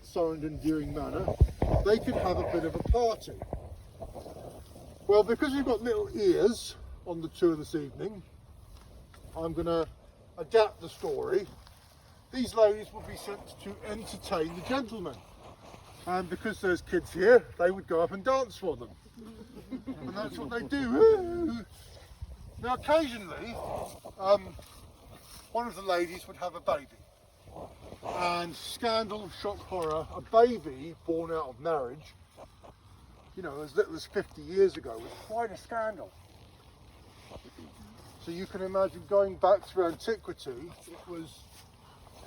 signed endearing manner, they could have a bit of a party. Well, because we've got little ears on the tour this evening, I'm going to adapt the story. These ladies will be sent to entertain the gentlemen. And because there's kids here, they would go up and dance for them. And that's what they do. Now occasionally, one of the ladies would have a baby. And scandal, shock, horror, a baby born out of marriage, you know, as little as 50 years ago, was quite a scandal. So you can imagine going back through antiquity, it was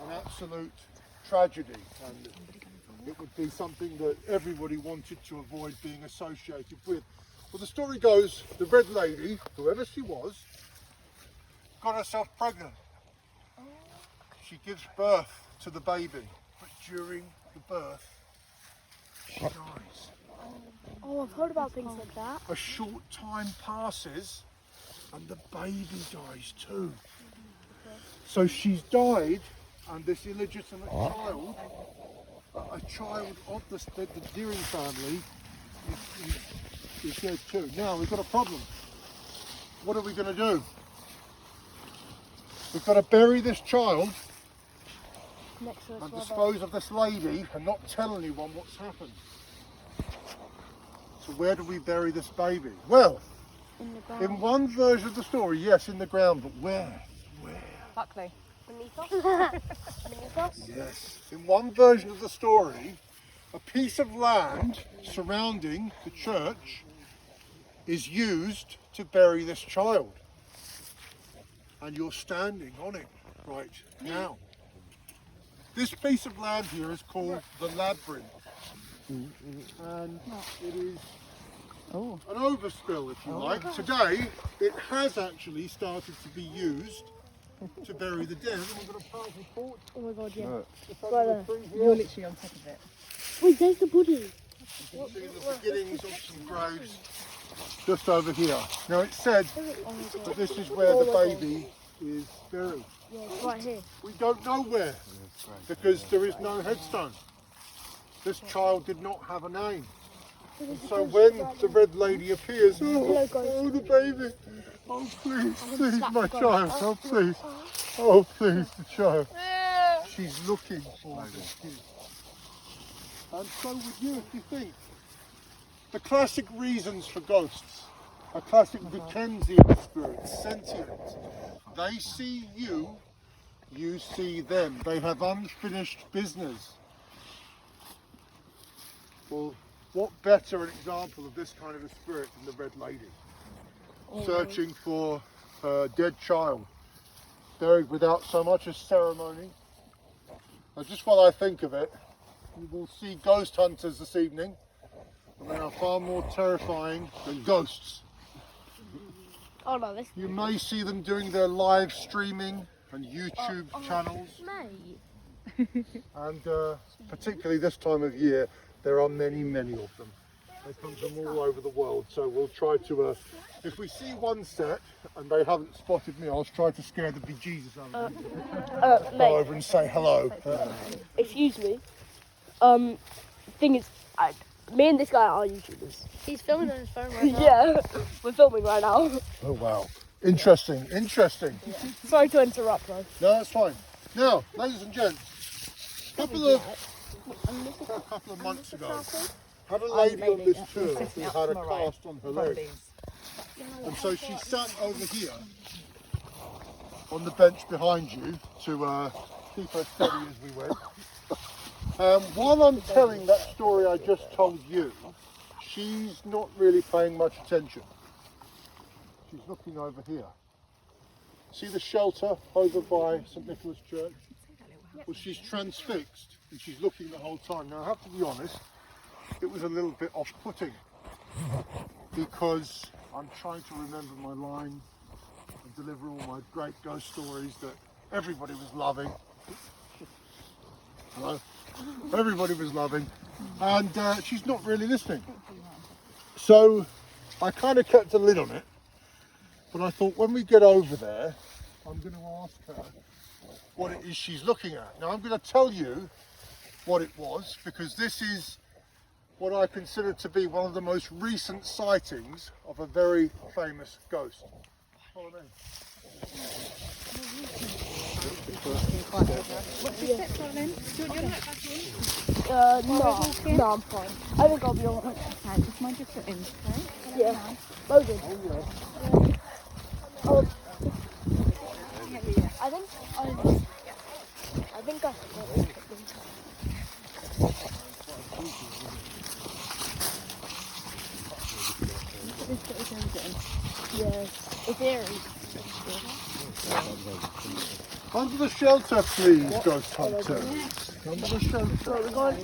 an absolute tragedy. And it would be something that everybody wanted to avoid being associated with. Well, the story goes, the Red Lady, whoever she was, got herself pregnant. She gives birth to the baby, but during the birth, she dies. Oh, I've heard about things like that. A short time passes, and the baby dies too. So she's died, and this illegitimate child, a child of the Deering family, is dead too. Now we've got a problem. What are we going to do? We've got to bury this child Next to and the dispose of this lady and not tell anyone what's happened. So where do we bury this baby? Well, in the ground. in one version of the story, yes, in the ground, but where? Where? Pluckley. Beneath us? Beneath us? Yes. In one version of the story, a piece of land surrounding the church is used to bury this child. And you're standing on it right now. This piece of land here is called the Labyrinth. And it is an overspill, if you like. Today, it has actually started to be used to bury the dead. And we've got a powerful porch. Oh my god, yeah. Just Right under there. the tree here. You're literally on top of it. Wait, there's the body. You can see the beginnings of some graves just over here. Now it's said that this is where the baby is buried. Yeah, it's right here. We don't know where, because there is no headstone. This child did not have a name. And so when the Red Lady appears, oh, the baby, oh please, please my child, oh please, the child. She's looking for this kid. And so would you if you think. The classic reasons for ghosts, a classic Dickensian spirit, sentient. They see you, you see them. They have unfinished business. Well, what better an example of this kind of a spirit than the Red Lady? Searching for her dead child, buried without so much as ceremony. Now, just while I think of it, you will see ghost hunters this evening, and they are far more terrifying than ghosts. Oh no, this. You may see them doing their live streaming and YouTube channels, Mate. and particularly this time of year, there are many, many of them. They come from all over the world, so we'll try to, if we see one set and they haven't spotted me, I'll try to scare the bejesus out of them. Go Mate, over and say hello. excuse me. Thing is, me and this guy are YouTubers. He's filming on his phone right now. Yeah, we're filming right now. Oh wow, interesting, interesting. Sorry to interrupt, though. No, that's fine. Now, ladies and gents, a couple of months ago, had a lady on this tour who had a cast on her leg. And so she sat over here on the bench behind you to keep her steady as we went. While I'm telling that story I just told you, she's not really paying much attention. She's looking over here. See the shelter over by St Nicholas Church? Well, she's transfixed and she's looking the whole time. Now I have to be honest, it was a little bit off-putting because I'm trying to remember my lines and deliver all my great ghost stories that everybody was loving. Hello? Everybody was loving, and she's not really listening. So I kind of kept a lid on it, but I thought when we get over there, I'm going to ask her what it is she's looking at. Now I'm going to tell you what it was, because this is what I consider to be one of the most recent sightings of a very famous ghost. Follow me. What's your steps on then? Do you want to look back in? No, I'm fine. I think I'll be alright. Okay, just mind your footings, okay? Yeah. Logan. Oh, I think I Yes. It's airy. Under the shelter, please, ghost hunters. Under the shelter. So we're going.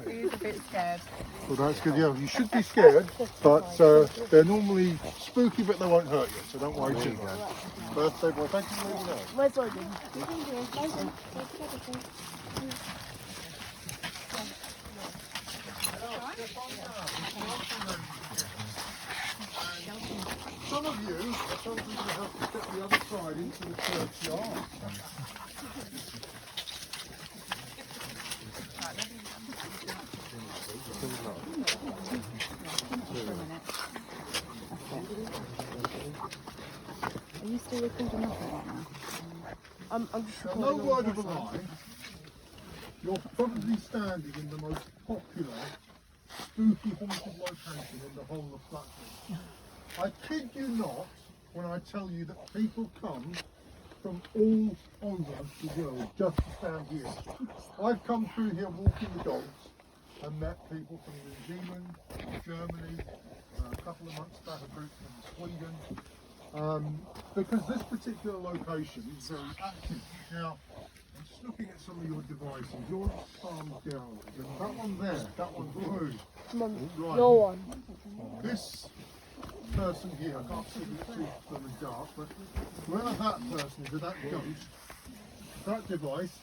He's a bit scared. Well, that's good. Yeah, you should be scared, but they're normally spooky, but they won't hurt you, so don't worry too much. Birthday boy, thank you very much. Where's Logan? Some of you are probably going to have to step the other side into the churchyard. Are you still recording nothing right now? I'm just Now, no word of a lie, you're probably standing in the most popular, spooky haunted location in the whole of Pluckley. I kid you not when I tell you that people come from all over the world just to stand here. I've come through here walking the dogs and met people from New Zealand, Germany, a couple of months back a group from Sweden, because this particular location is very active. Now, I'm just looking at some of your devices. Yours calmed down. And that one there, that one's blue. Come on, Right. your one. This person here, I can't see it too from the dark, but whoever that person is, that ghost, that device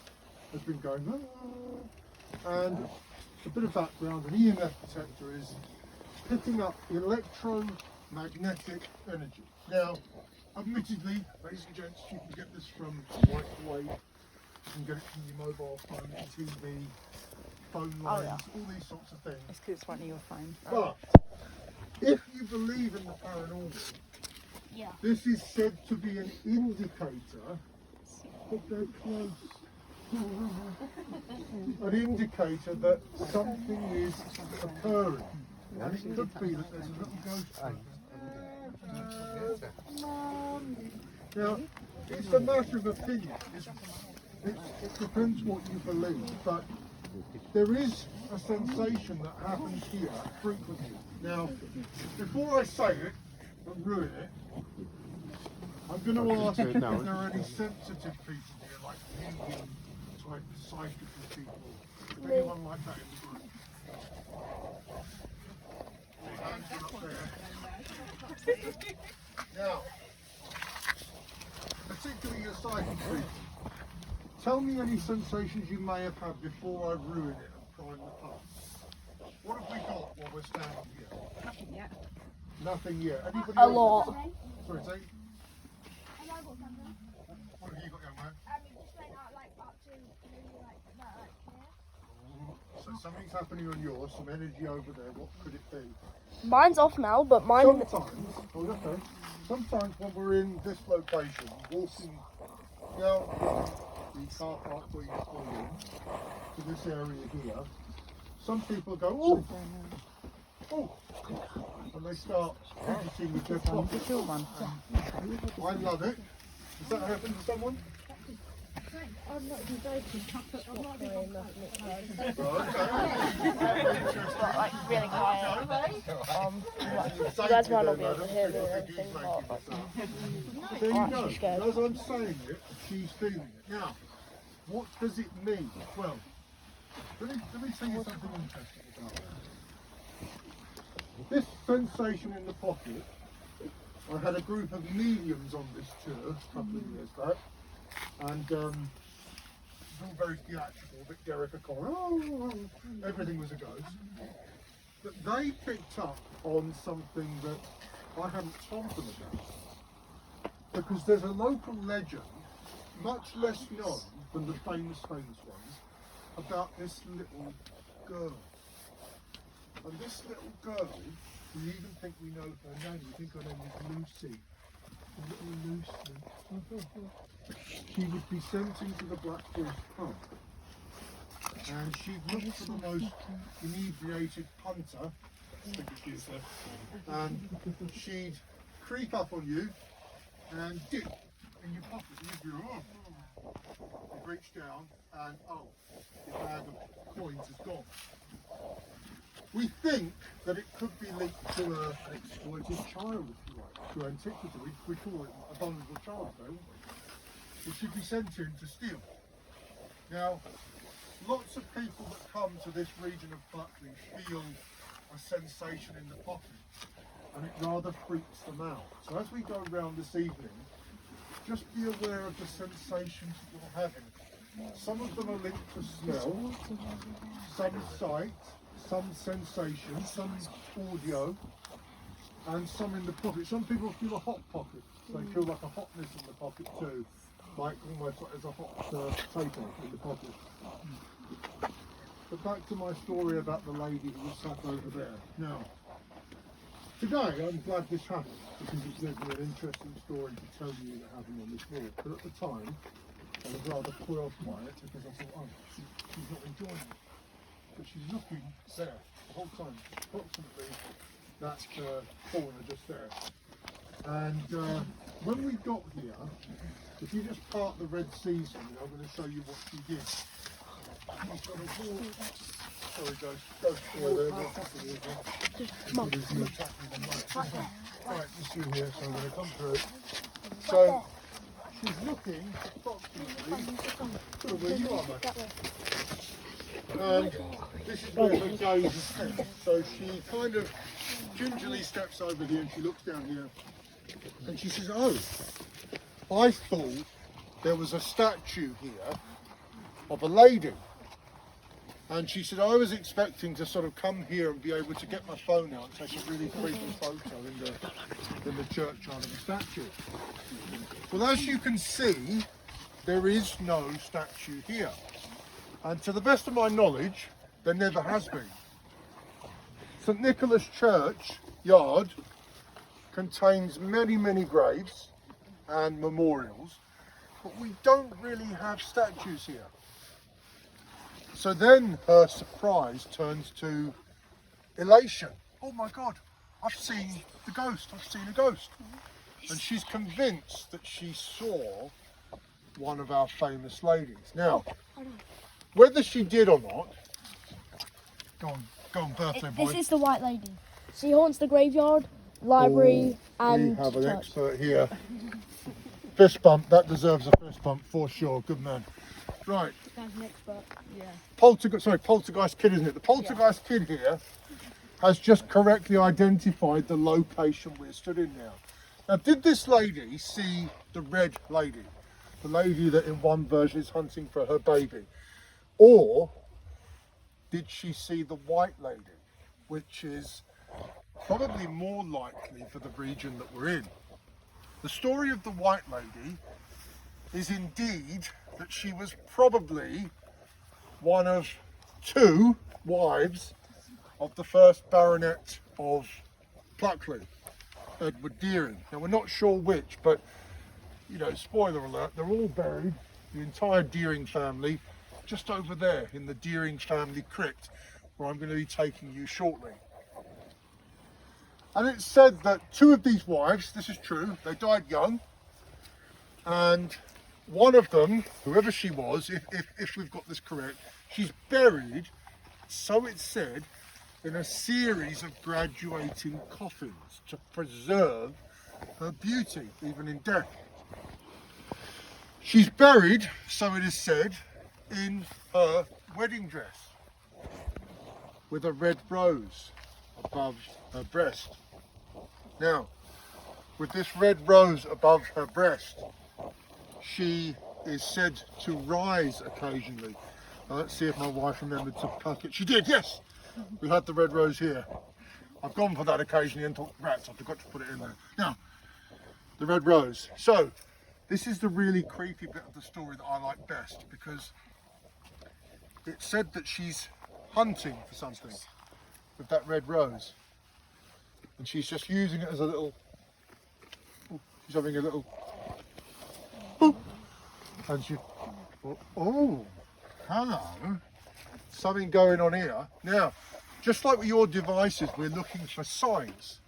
has been going, and a bit of background, an EMF detector is picking up electromagnetic energy. Now, admittedly, ladies and gents, you can get this from microwave, you can get it from your mobile phone, TV, phone lines, all these sorts of things. It's because it's one of your phone. But if you believe in the paranormal, this is said to be an indicator. Look very close. An indicator that something is occurring. And it could be that there's a little ghost. Now, it's a matter of opinion. It depends what you believe, but there is a sensation that happens here frequently. Now, before I say it and ruin it, I'm going to ask if there are any sensitive people here, like medium type psychical people. Anyone like that in the group? Hands are up there. Now, particularly your psychic people, tell me any sensations you may have had before I ruin it and prime the pump. What have we got while we're standing here? Nothing yet. Nothing yet. Anybody A else? lot. Sorry, say. What have you got, young man? So something's happening on yours, some energy over there. What could it be? Mine's off now, but mine. Sometimes when we're in this location, walking down the car park where you pull in to this area here, some people go, oh, and they start fidgeting with their pockets. It's your one. I love it. Does that happen to someone? I'm not even joking. Like really quiet. You guys might not be able to hear me or anything, but There you go. actually scared. As I'm saying it, she's feeling it. Now, what does it mean? Well, let me tell you something interesting about that. This sensation in the pocket, I had a group of mediums on this tour a couple of years back, and it was all very theatrical, a bit Derek O'Connor, everything was a ghost. But they picked up on something that I hadn't told them about. Because there's a local legend much less known than the famous ones, about this little girl. And this little girl, we even think we know her name. We think her name is Lucy. Little Lucy. She would be sent into the Black Horse pub, and she'd look for the most inebriated punter, and she'd creep up on you and dip in your pocket, and you'd be, oh. You'd reach down and, oh, your bag of coins is gone. We think that it could be linked to an exploited child, if you like, to antiquity. We call it a vulnerable child, don't we? Which should be sent in to steal. Now, lots of people that come to this region of Pluckley feel a sensation in the pocket, and it rather freaks them out. So as we go around this evening, just be aware of the sensations that you're having. Some of them are linked to smell, some sight, some sensation, some audio, and some in the pocket. Some people feel a hot pocket. So they feel like a hotness in the pocket too, like almost like there's a hot potato in the pocket. But back to my story about the lady who was sat over there. Now, today I'm glad this happened because it's given me an interesting story to tell you that happened on this walk. But at the time, I was rather foiled by it because I thought, oh, she's not enjoying it. But she's looking there the whole time, approximately that corner just there. And when we got here, if you just part the Red Sea, I'm going to show you what she did. She's got a wall. Sorry, go forward there. Right, just through here, so I'm going to come through. So she's looking approximately where you are, mate. And this is where her gaze is set. So she kind of gingerly steps over here and she looks down here and she says, oh, I thought there was a statue here of a lady. And she said, I was expecting to sort of come here and be able to get my phone out and take a really creepy photo in the churchyard of the statue. Well, as you can see, there is no statue here. And to the best of my knowledge, there never has been. St Nicholas Church yard contains many, many graves and memorials, but we don't really have statues here. So then her surprise turns to elation. Oh my God, I've seen the ghost, I've seen a ghost. And she's convinced that she saw one of our famous ladies. Now, whether she did or not, go on, birthday boy. This is the White Lady. She haunts the graveyard, library, and we have an church. expert here. Fist bump, that deserves a fist bump for sure, good man. Right. That's an expert. Yeah. Poltergeist kid, isn't it? The poltergeist kid here has just correctly identified the location we're stood in now. Now, did this lady see the red lady? The lady that in one version is hunting for her baby? Or did she see the white lady, which is probably more likely for the region that we're in? The story of the white lady is indeed that she was probably one of two wives of the first Baronet of Pluckley, Edward Deering. Now, we're not sure which, but, you know, spoiler alert, they're all buried, the entire Deering family, just over there in the Deering family crypt, where I'm going to be taking you shortly. And it's said that two of these wives, this is true, they died young, and one of them, whoever she was, if we've got this correct, she's buried, so it's said, in a series of graduating coffins to preserve her beauty, even in death. She's buried, so it is said, in her wedding dress, with a red rose above her breast. Now, with this red rose above her breast, she is said to rise occasionally. Now, let's see if my wife remembered to pluck it. She did, yes! We had the red rose here. I've gone for that occasionally and thought, rats, I forgot to put it in there. Now, the red rose. So, this is the really creepy bit of the story that I like best, because it said that she's hunting for something with that red rose, and she's just using it as a little, she's having a little, and she, oh, hello, something going on here. Now, just like with your devices, we're looking for signs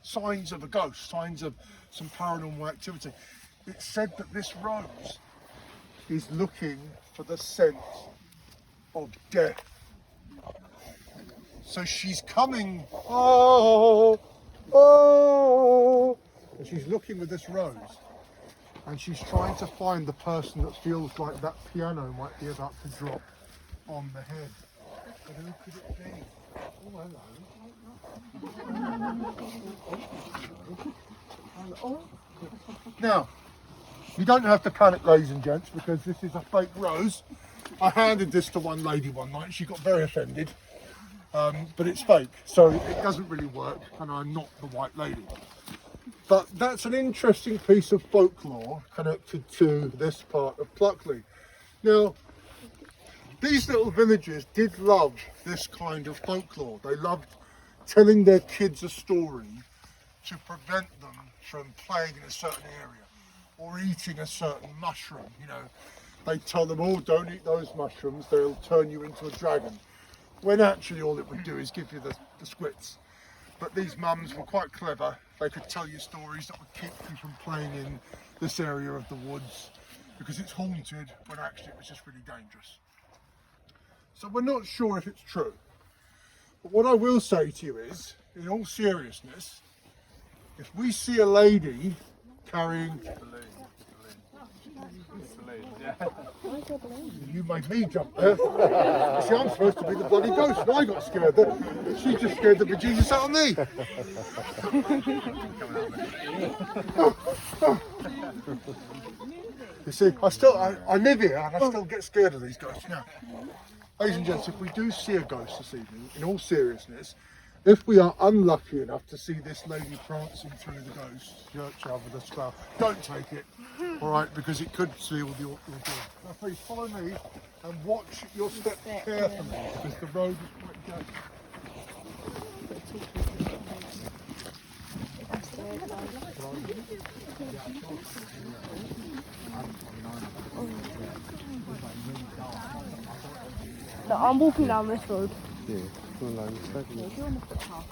of a ghost, signs of some paranormal activity. It said that this rose is looking for the scent of death. So she's coming, oh, and she's looking with this rose, and she's trying to find the person that feels like that piano might be about to drop on the head. But who could it be? Oh, hello. Now, you don't have to panic, ladies and gents, because this is a fake rose. I handed this to one lady one night and she got very offended, but it's fake, so it doesn't really work, and I'm not the white lady. But that's an interesting piece of folklore connected to this part of Pluckley. Now, these little villages did love this kind of folklore. They loved telling their kids a story to prevent them from playing in a certain area or eating a certain mushroom. You know, they tell them, oh, don't eat those mushrooms, they'll turn you into a dragon. When actually all it would do is give you the squits. But these mums were quite clever. They could tell you stories that would keep you from playing in this area of the woods because it's haunted, when actually it was just really dangerous. So we're not sure if it's true. But what I will say to you is, in all seriousness, if we see a lady carrying... You made me jump there. See, I'm supposed to be the bloody ghost, and I got scared there. She just scared the bejesus out of me. You see, I live here and I still get scared of these ghosts. Now, ladies and gents, if we do see a ghost this evening, in all seriousness, if we are unlucky enough to see this lady prancing through the ghost churchyard with a scarf, don't take it, all right, because it could seal your door. Now please follow me and watch your steps carefully, because the road is quite dangerous. No, I'm walking down this road. Yeah, go along the side. If you're on the footpath,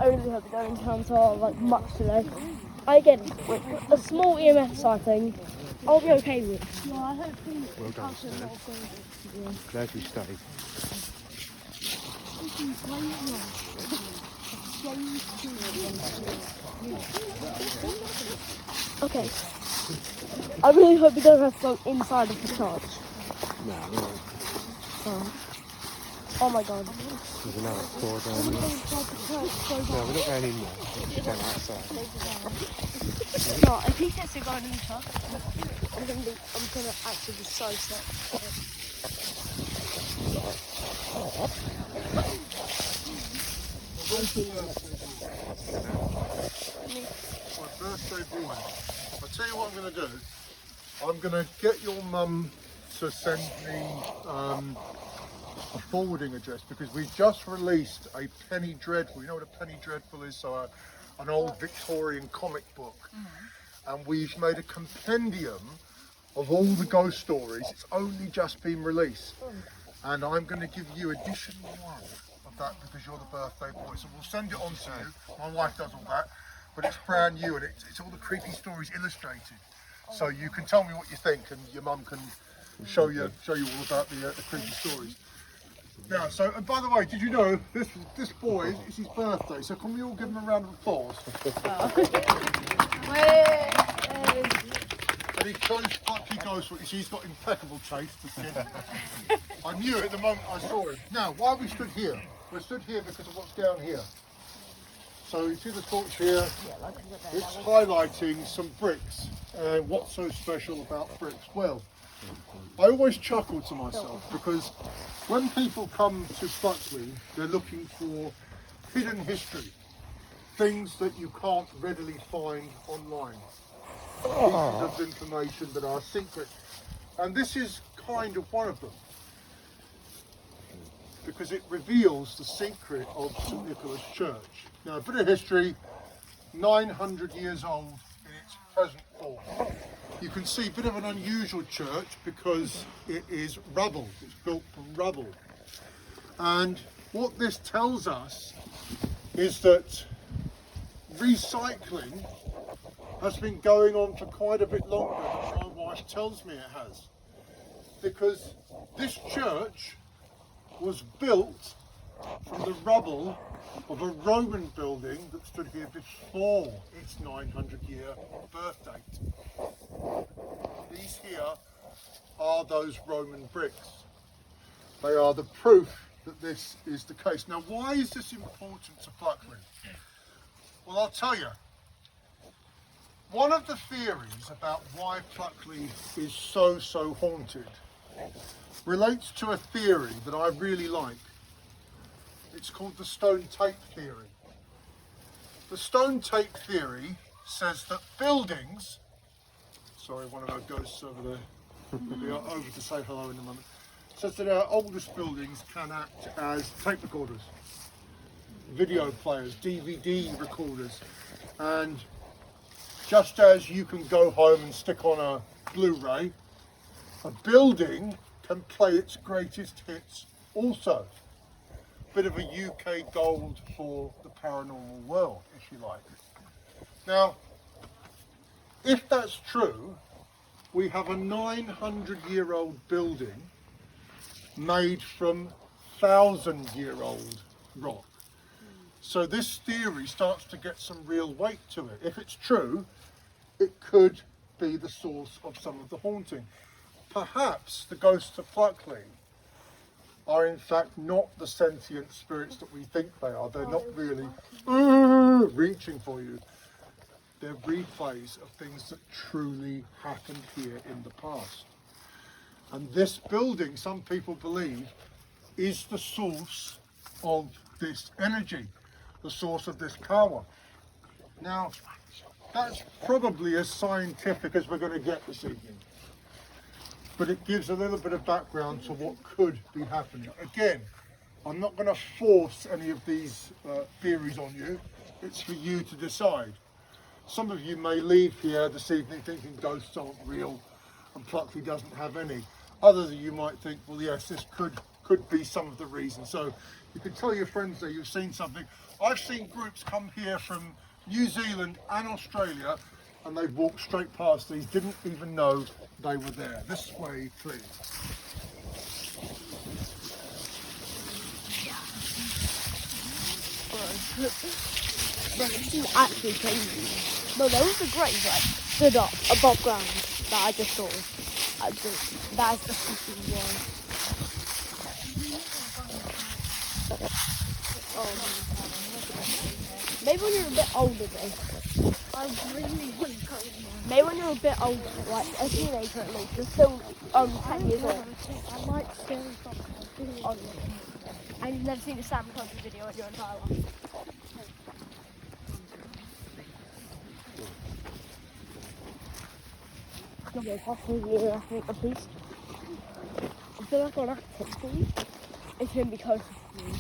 I really hope we don't encounter like much today. Again, with a small EMF sighting, I'll be okay with it. yeah, I hope we Well done, Steve. Glad you stayed. Okay. I really hope we don't have to go inside of the church. No, no. Oh my god. There's another door down there. No, we're not going in there. We're just going outside. No, if he gets to go in the church, I'm gonna actually be so sad. My birthday boy. I'll tell you what I'm going to do. I'm going to get your mum to send me a forwarding address, because we've just released a Penny Dreadful. You know what a Penny Dreadful is? So an old Victorian comic book. And we've made a compendium of all the ghost stories. It's only just been released. And I'm going to give you edition 1 of that, because you're the birthday boy. So we'll send it on to you. My wife does all that. But it's brand new, and it's all the creepy stories illustrated. So you can tell me what you think, and your mum can show you all about the creepy stories. Now, so, and by the way, did you know this boy is his birthday? So can we all give him a round of applause? And he chose Pluckley Ghost. You see, he's got impeccable taste. I knew it the moment I saw him. Now, why we stood here? We're stood here because of what's down here. So you see the torch here, it's highlighting some bricks. What's so special about bricks? Well, I always chuckle to myself, because when people come to Pluckley, they're looking for hidden history, things that you can't readily find online. Pieces of information that are secret. And this is kind of one of them, because it reveals the secret of St Nicholas Church. Now, a bit of history, 900 years old in its present form. You can see a bit of an unusual church because it is rubble. It's built from rubble. And what this tells us is that recycling has been going on for quite a bit longer than my wife tells me it has. Because this church was built from the rubble of a Roman building that stood here before its 900-year birth date. These here are those Roman bricks. They are the proof that this is the case. Now, why is this important to Pluckley? Well, I'll tell you. One of the theories about why Pluckley is so haunted relates to a theory that I really like. It's called the stone tape theory. The stone tape theory says that buildings, sorry, one of our ghosts over there, we'll be over to say hello in a moment, says that our oldest buildings can act as tape recorders, video players, DVD recorders, and just as you can go home and stick on a Blu-ray, a building can play its greatest hits also. Bit of a UK gold for the paranormal world, if you like. Now, if that's true, we have a 900-year-old building made from 1,000-year-old rock. So this theory starts to get some real weight to it. If it's true, it could be the source of some of the haunting. Perhaps the ghosts of Pluckley are in fact not the sentient spirits that we think they are. They're not really reaching for you. They're replays of things that truly happened here in the past. And this building, some people believe, is the source of this energy, the source of this power. Now, that's probably as scientific as we're going to get this evening. But it gives a little bit of background to what could be happening. Again, I'm not going to force any of these theories on you. It's for you to decide. Some of you may leave here this evening thinking ghosts aren't real and Pluckley doesn't have any. Others of you might think, well, yes, this could be some of the reasons. So you can tell your friends that you've seen something. I've seen groups come here from New Zealand and Australia, and they've walked straight past these, didn't even know they were there. This way, please. Bro, this is actually crazy. No, there was a grave like stood up above ground that I just saw. That's the fucking one. Maybe when you're a bit older though. I really want to go. Maybe when you're a bit older, like a teenager at least, you're still 10 years old. I like scary stuff. And you've never seen a Sam Country video in your entire life. Okay, possibly I think at least. I feel like on activity, it's going to be closer to me.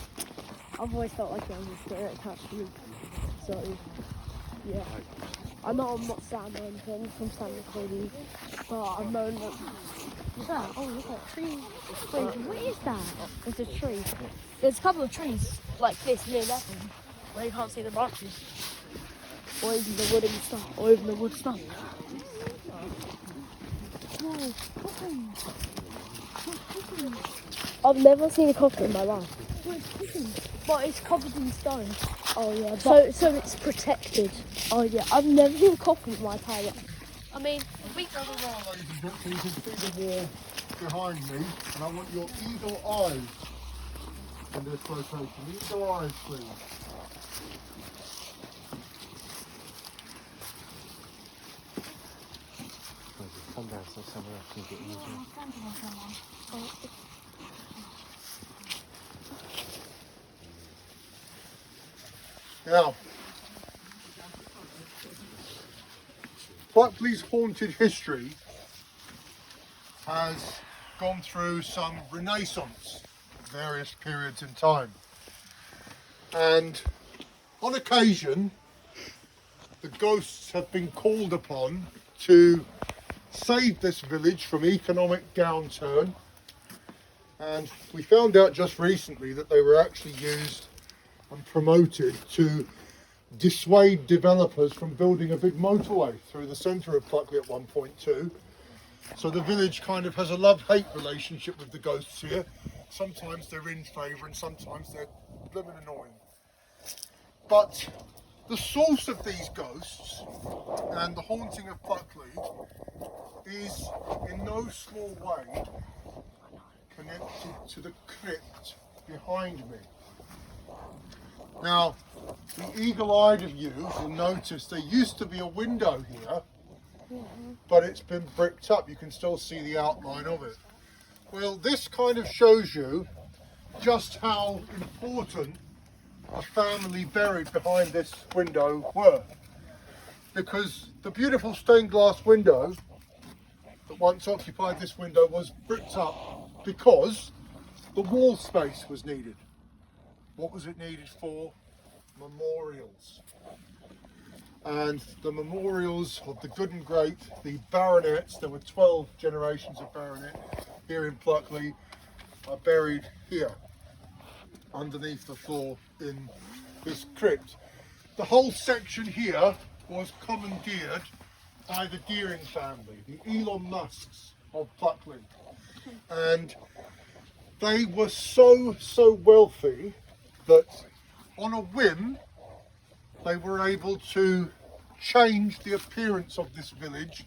I've always felt like there was a spirit attached to me. So, yeah. I know I'm not Sam or anything from Sam Recording, but I've known that. What's that? Oh, look at a tree. Wait, what is that? It's a tree. There's a couple of trees like this near that one, where you can't see the branches. Or even the wood and stuff. Or even the wood stuff. Whoa, coffin. I've never seen a coffin in my life. But it's covered in stone. Oh yeah. So it's protected. Oh yeah. I've never seen a coffin in my entire life. I mean, we Gather around, ladies and gentlemen, so you can see the wall behind me, and I want your eagle eyes in this location. Eagle eyes, please. Come down so somewhere else can get easier. Now, Pluckley's haunted history has gone through some renaissance at various periods in time. And on occasion, the ghosts have been called upon to save this village from economic downturn. And we found out just recently that they were actually used and promoted to dissuade developers from building a big motorway through the centre of Pluckley at one point too. So the village kind of has a love-hate relationship with the ghosts here. Sometimes they're in favour and sometimes they're blooming annoying. But the source of these ghosts and the haunting of Pluckley is in no small way connected to the crypt behind me. Now, the eagle-eyed of you will notice there used to be a window here, but it's been bricked up. You can still see the outline of it. Well, this kind of shows you just how important the family buried behind this window were. Because the beautiful stained glass window that once occupied this window was bricked up because the wall space was needed. What was it needed for? Memorials. And the memorials of the good and great, the baronets, there were 12 generations of baronet here in Pluckley, are buried here, underneath the floor in this crypt. The whole section here was commandeered by the Deering family, the Elon Musks of Pluckley. And they were so wealthy that on a whim they were able to change the appearance of this village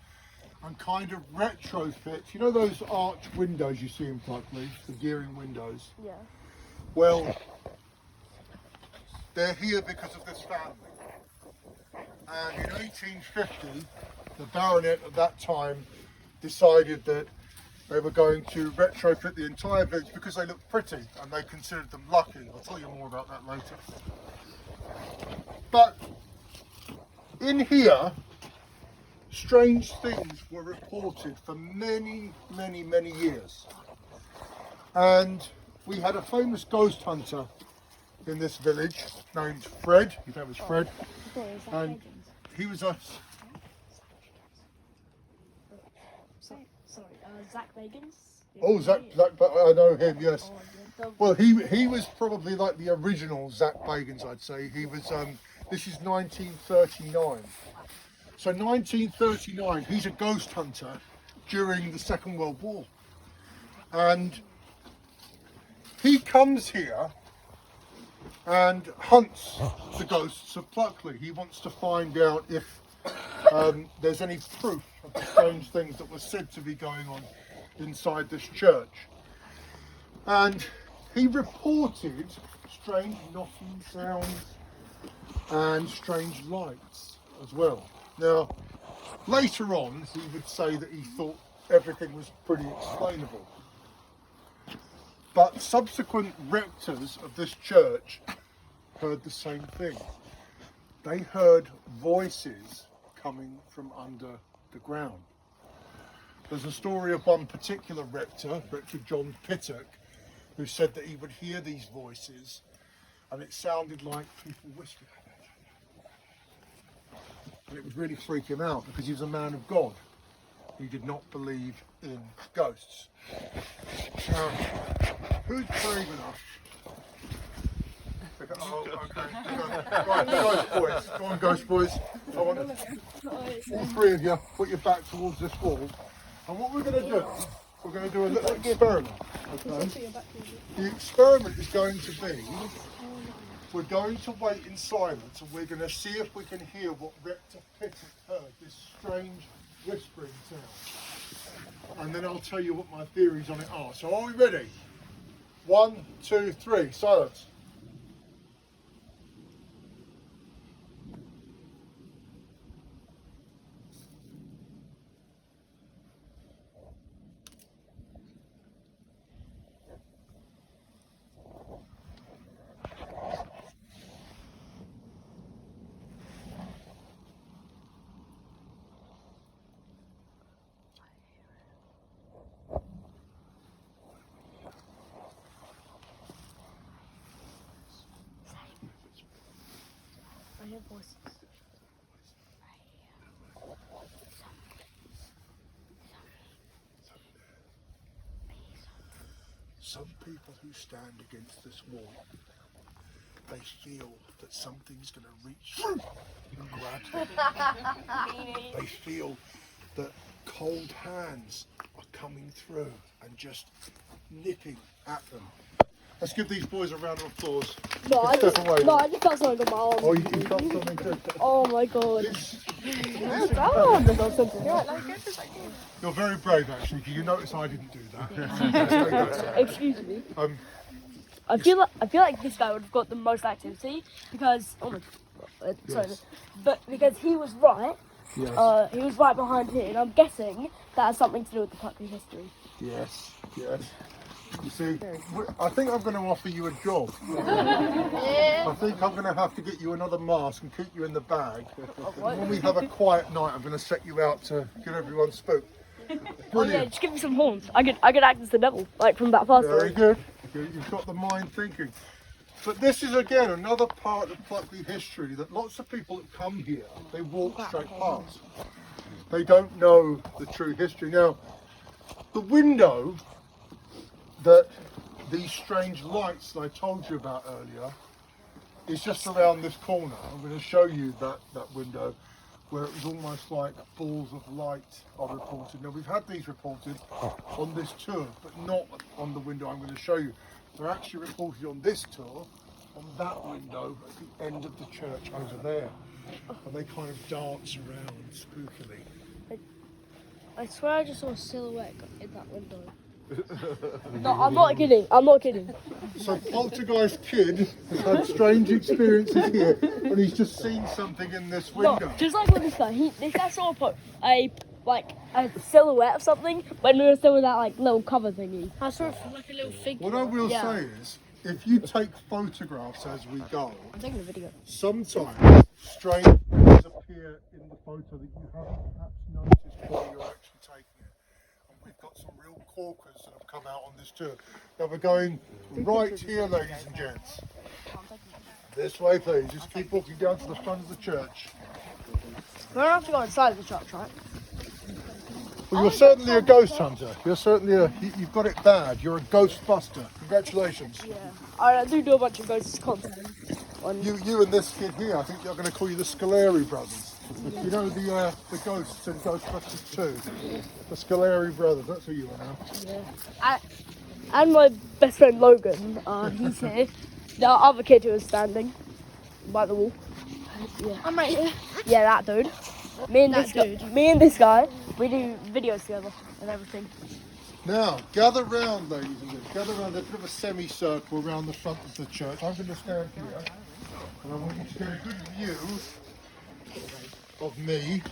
and kind of retrofit, you know those arch windows you see in Pluckley, the Deering windows? Yeah. Well, they're here because of this family. And in 1850, the baronet at that time decided that they were going to retrofit the entire village because they looked pretty and they considered them lucky. I'll tell you more about that later. But in here, strange things were reported for many years. And we had a famous ghost hunter in this village named Fred. His name was Fred. And he was a... Zach Bagans? Oh, Zach, I know him, yes. Well, he was probably like the original Zach Bagans, I'd say. He was, this is 1939. So 1939, he's a ghost hunter during the Second World War. And he comes here and hunts the ghosts of Pluckley. He wants to find out if there's any proof of the strange things that were said to be going on inside this church. And he reported strange knocking sounds and strange lights as well. Now, later on, he would say that he thought everything was pretty explainable. But subsequent rectors of this church heard the same thing. They heard voices coming from under the ground. There's a story of one particular rector, Rector John Pittock, who said that he would hear these voices and it sounded like people whispering. And it would really freak him out because he was a man of God. He did not believe in ghosts. Now, who's brave enough? Oh, okay. Right, ghost boys. Go on, ghost boys. I want all three of you put your back towards this wall. And what we're going to do, we're going to do a little experiment. Okay? The experiment is going to be, we're going to wait in silence and we're going to see if we can hear what Rector Pittock heard, this strange whispering sound. And then I'll tell you what my theories on it are. So are we ready? 1, 2, 3, silence. hear voices. Some people who stand against this wall, they feel that something's going to reach through and grab them. They feel that cold hands are coming through and just nipping at them. Let's give these boys a round of applause. I just felt something on my arm. Oh, you felt something too? Oh my god. You're very brave actually, because you notice I didn't do that. Excuse me. I feel like this guy would have got the most activity because sorry, Yes. but because he was right. Yes. He was right behind here, and I'm guessing that has something to do with the Pluckley history. Yes. You see, I think I'm going to offer you a job. I think I'm going to have to get you another mask and keep you in the bag. When we have a quiet night, I'm going to set you out to get everyone spooked. Brilliant. Oh yeah, just give me some horns. I could act as the devil, like from that first Very one. good. You've got the mind thinking. But this is again another part of Pluckley history that lots of people that come here, they walk straight past. They don't know the true history. Now, the window that these strange lights that I told you about earlier is just around this corner. I'm going to show you that window where it was almost like balls of light are reported. Now we've had these reported on this tour, but not on the window I'm going to show you. They're actually reported on this tour, on that window at the end of the church over there. And they kind of dance around spookily. I swear I just saw a silhouette in that window. No, I'm not kidding. So Poltergeist Kid has had strange experiences here, and he's just seen something in this window. No, just like with this guy. This guy saw a silhouette of something when we were still with that like little cover thingy. I saw it like a little figure. What I will say is, if you take photographs as we go, I'm taking a video. sometimes strange things appear in the photo that you haven't perhaps noticed while you're actually taking it. And we've got some real corkers that have come out on this tour. Now we're going right here, ladies and gents. This way, please. Just keep walking down to the front of the church. We don't have to go inside of the church, right? Well, you're certainly a ghost hunter. You're certainly you've got it bad. You're a ghost buster. Congratulations. Yeah. I do a bunch of ghosts content. You and this kid here, I think they're going to call you the Scoleri brothers. You know the ghosts in Ghostbusters 2? The Scoleri brothers, that's who you are now. Yeah. And my best friend Logan, he's here. The other kid who was standing by the wall. Yeah. I'm right here. Yeah, that dude. Me and this guy, we do videos together and everything. Now, gather round, ladies and gentlemen. Gather round a bit of a semicircle around the front of the church. I'm going to stand here, and I want you to get a good view of me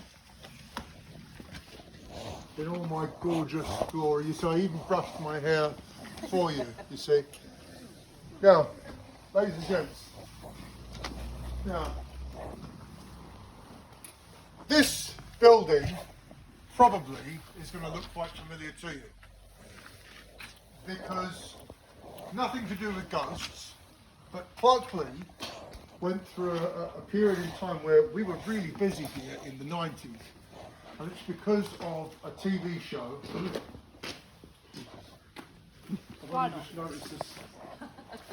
in all my gorgeous glory. You see, I even brushed my hair for you, you see. Now, ladies and gents, now, this building probably is going to look quite familiar to you, because nothing to do with ghosts, but Pluckley went through a period in time where we were really busy here in the 90s, and it's because of a TV show. I've just noticed this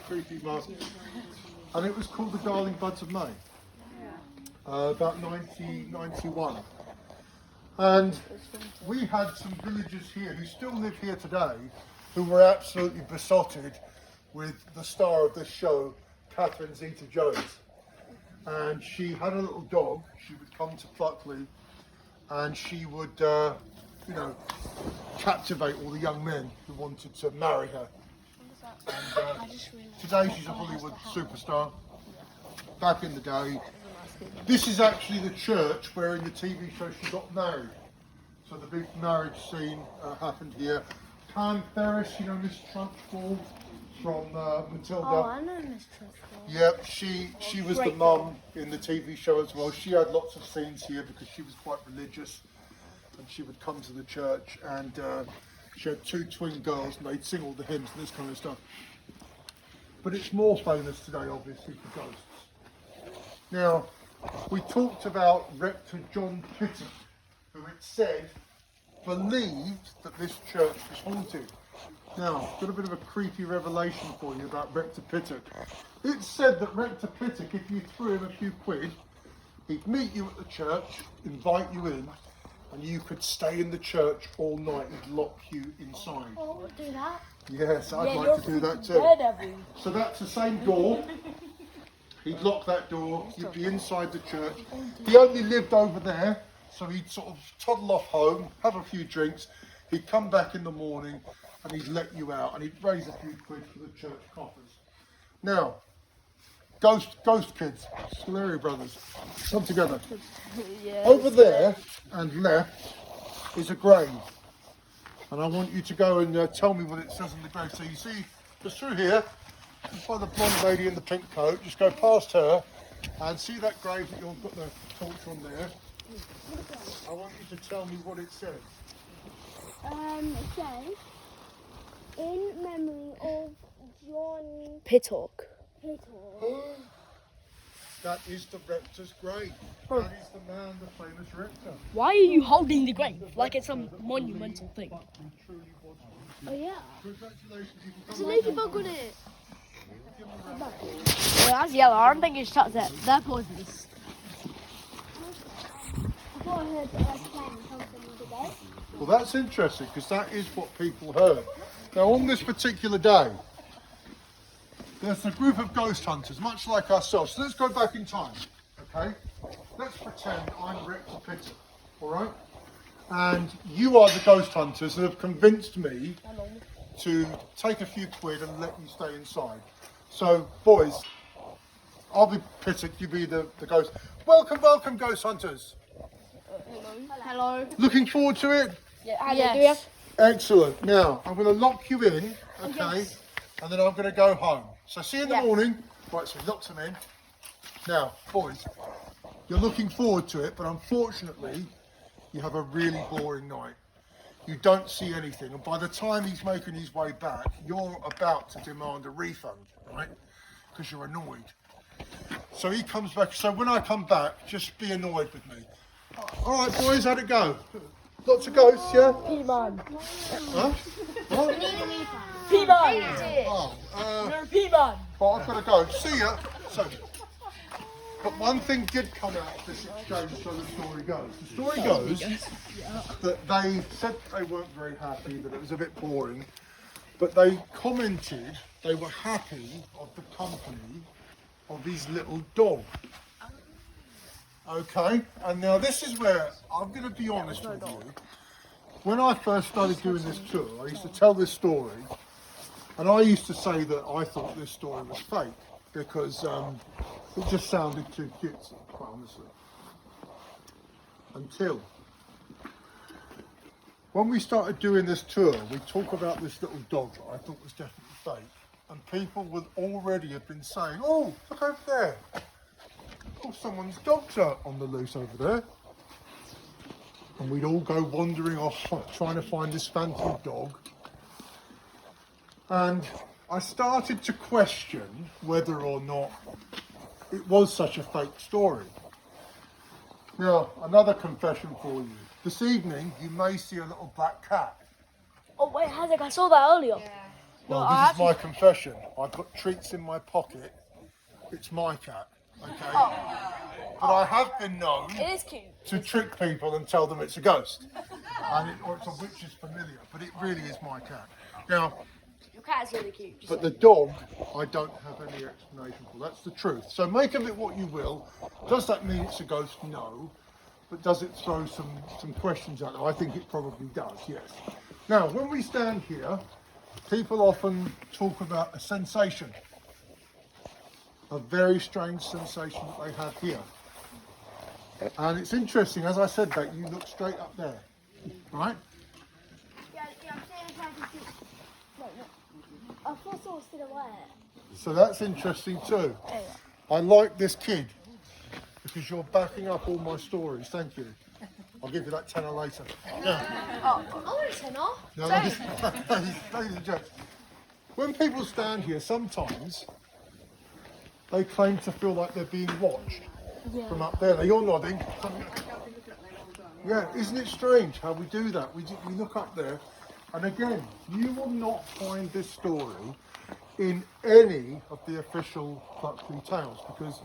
creepy mask, and it was called The Darling Buds of May, about 1991. And we had some villagers here who still live here today who were absolutely besotted with the star of this show, Catherine Zeta-Jones. And she had a little dog. She would come to Pluckley and she would, captivate all the young men who wanted to marry her. And, today she's a Hollywood superstar. Back in the day, this is actually the church where in the TV show she got married. So the big marriage scene happened here. Pam Ferris, you know Miss Trunchbull from Matilda. Oh, I know Miss Trunchbull. Yep, she was the mum in the TV show as well. She had lots of scenes here because she was quite religious, and she would come to the church, and she had 2 twin girls, and they'd sing all the hymns and this kind of stuff. But it's more famous today, obviously, for ghosts. Now, we talked about Rector John Pittock, who it said believed that this church was haunted. Now, I've got a bit of a creepy revelation for you about Rector Pittock. It said that Rector Pittock, if you threw him a few quid, he'd meet you at the church, invite you in, and you could stay in the church all night. He'd lock you inside. Oh, we'll do that. Yes, I'd Yeah, like to do that too. Daredevil. So that's the same door. He'd lock that door, you'd be inside the church. He only lived over there, so he'd sort of toddle off home, have a few drinks, he'd come back in the morning and he'd let you out and he'd raise a few quid for the church coffers. Now, ghost kids, Scoleri brothers, come together. Yeah. Over there and left is a grave. And I want you to go and tell me what it says on the grave. So you see, just through here, just by the blonde lady in the pink coat, just go past her and see that grave that you've got the torch on there. I want you to tell me what it says. It says, in memory of John Pittock. That is the rector's grave. That is the man, the famous rector. Why are you holding the grave like it's some monumental thing? But he truly was. Oh yeah. Congratulations, you can There's come a back. ladybug on it. Well, that's yellow. I don't think it's touched that. They're poisonous. I thought I heard that something today. Well, that's interesting because that is what people heard. Now, on this particular day, there's a group of ghost hunters, much like ourselves. So let's go back in time, okay? Let's pretend I'm Rector Pittock, all right? And you are the ghost hunters that have convinced me to take a few quid and let you stay inside. So, boys, I'll be Pittock, you be the ghost. Welcome, welcome, ghost hunters. Hello. Looking forward to it? Yeah. Yes. Excellent. Now, I'm going to lock you in, okay? And then I'm going to go home. So see you in the morning. Right, so he locks them in. Now, boys, you're looking forward to it, but unfortunately, you have a really boring night. You don't see anything, and by the time he's making his way back, you're about to demand a refund, right? Because you're annoyed. So he comes back. So when I come back, just be annoyed with me. All right, boys, how'd it go? Lots of ghosts, yeah? P-Man. Huh? What? P-Man. Oh, You're a P-Man. well, I've got to go. See ya. So, but one thing did come out of this exchange, so the story goes. The story goes that they said they weren't very happy, that it was a bit boring, but they commented they were happy of the company of his little dog. Okay, and now this is where I'm going to be honest with you. When I first started doing this tour, I used to tell this story, and I used to say that I thought this story was fake because it just sounded too cutesy, quite honestly. Until when we started doing this tour, we talk about this little dog that I thought was definitely fake, and people would already have been saying, "Oh, look over there. Oh, someone's dog's on the loose over there." And we'd all go wandering off trying to find this phantom dog. And I started to question whether or not it was such a fake story. Now, another confession for you. This evening, you may see a little black cat. Oh wait, Hazek, I saw that earlier. Well, No, this is my confession. I've got treats in my pocket. It's my cat, okay? But I have been known It is cute. to trick people and tell them it's a ghost. Or it's a witch's familiar, but it really is my cat. Now, Your cat is really cute. but the dog, I don't have any explanation for. That's the truth. So make of it what you will. Does that mean it's a ghost? No. But does it throw some questions out there? I think it probably does, yes. Now, when we stand here, people often talk about a sensation. A very strange sensation that they have here. And it's interesting, as I said that, you look straight up there, right? Yeah, I'm saying if I can see. I thought I saw a silhouette. So that's interesting too. I like this kid because you're backing up all my stories. Thank you. I'll give you that tenner later. Now, Oh, I want a tenner. now ladies and gents, when people stand here, sometimes they claim to feel like they're being watched. from up there. Now you're nodding. Yeah, isn't it strange how we do that? We look up there, and again, you will not find this story in any of the official Pluckley tales because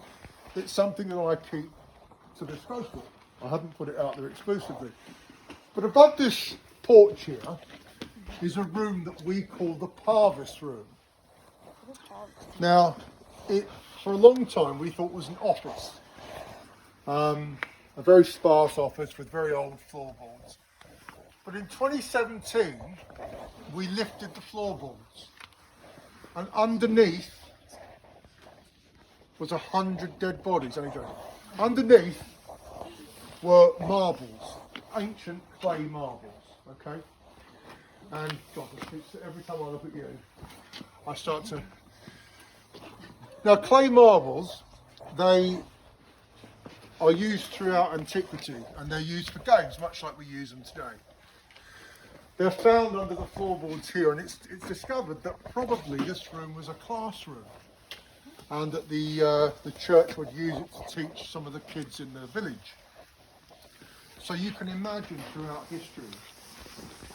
it's something that I keep to this coastal. I haven't put it out there exclusively. But above this porch here is a room that we call the Parvis room. Now, for a long time we thought it was an office. A very sparse office with very old floorboards. But in 2017, we lifted the floorboards. And underneath was 100 dead bodies. Underneath were marbles, ancient clay marbles, okay? And God, every time I look at you, I start to... Now, clay marbles, they are used throughout antiquity and they're used for games, much like we use them today. They're found under the floorboards here, and it's discovered that probably this room was a classroom and that the church would use it to teach some of the kids in the village. So you can imagine throughout history,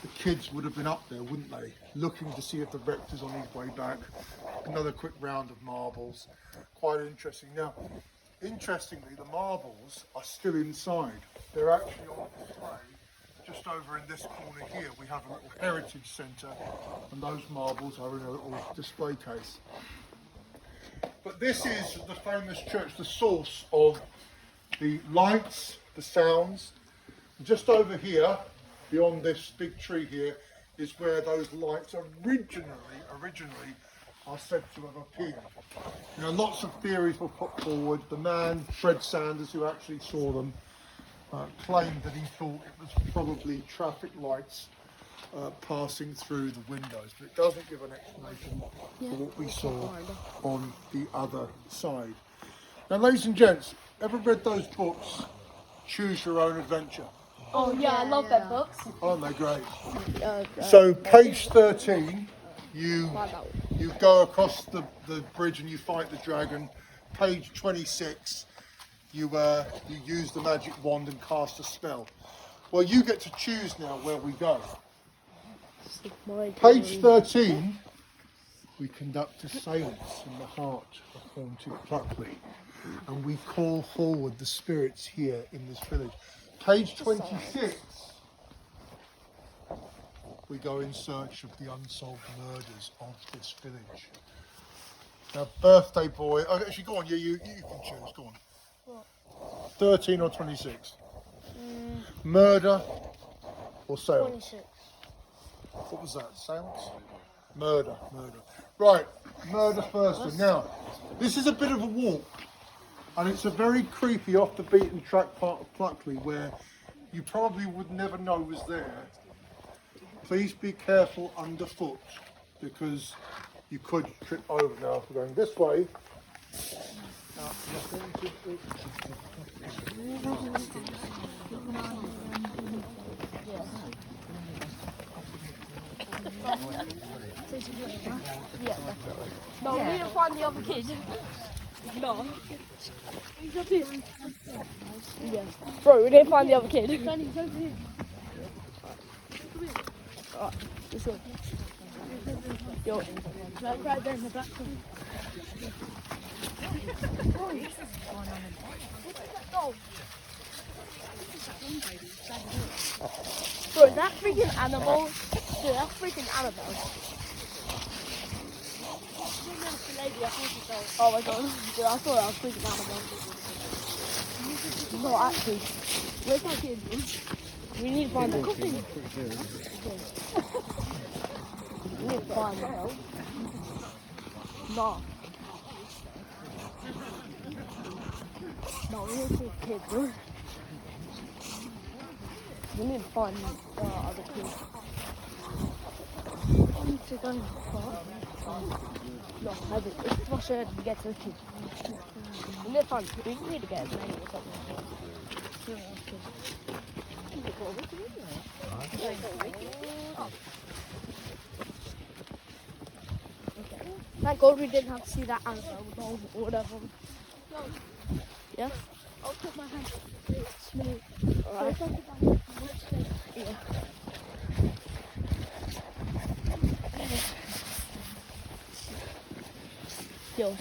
the kids would have been up there, wouldn't they? Looking to see if the rector's on his way back. Another quick round of marbles. Quite interesting. Now, interestingly, the marbles are still inside. They're actually on display just over in this corner here. We have a little heritage centre, and those marbles are in a little display case. But this is the famous church, the source of the lights, the sounds. Just over here, beyond this big tree here, is where those lights originally are said to have appeared. You know, lots of theories were put forward. The man, Fred Sanders, who actually saw them, claimed that he thought it was probably traffic lights passing through the windows, but it doesn't give an explanation for what we saw on the other side. Now, ladies and gents, ever read those books, Choose Your Own Adventure? Oh yeah, I love that books. Aren't they great? So page 13, you go across the bridge and you fight the dragon. Page 26, you use the magic wand and cast a spell. Well, you get to choose now where we go. Page 13, we conduct a seance in the heart of haunted Pluckley, and we call forward the spirits here in this village. Page 26, we go in search of the unsolved murders of this village. Now, birthday boy, actually go on, you can choose, go on. What? 13 or 26? Murder or seance? 26. What was that, seance? Murder. Right, murder first. And now, this is a bit of a walk. And it's a very creepy, off the beaten track part of Pluckley where you probably would never know was there. Please be careful underfoot because you could trip over. Now, if we're going this way. No, we need to find the other kid. No. He's up here. Yeah. Bro, we need to find the other kid. He's over here. Alright, this one. Yo. Right there in the back. Bro, is that freaking animal? Dude, that's freaking animal. Oh my god, dude, I thought that was freaking animal. No, actually, where's that kid? We need to find that. We need to find that. No. No, we need to see the kid, bro. We need to find other kids. We need to go in the park. No, I haven't. It's frustrating to get to the kids. We need to find kids. We need to get as many or something. Thank God we didn't have to see that animal or whatever. Yeah? I'll put my hand up. It's smooth. Alright. Yeah. Yours.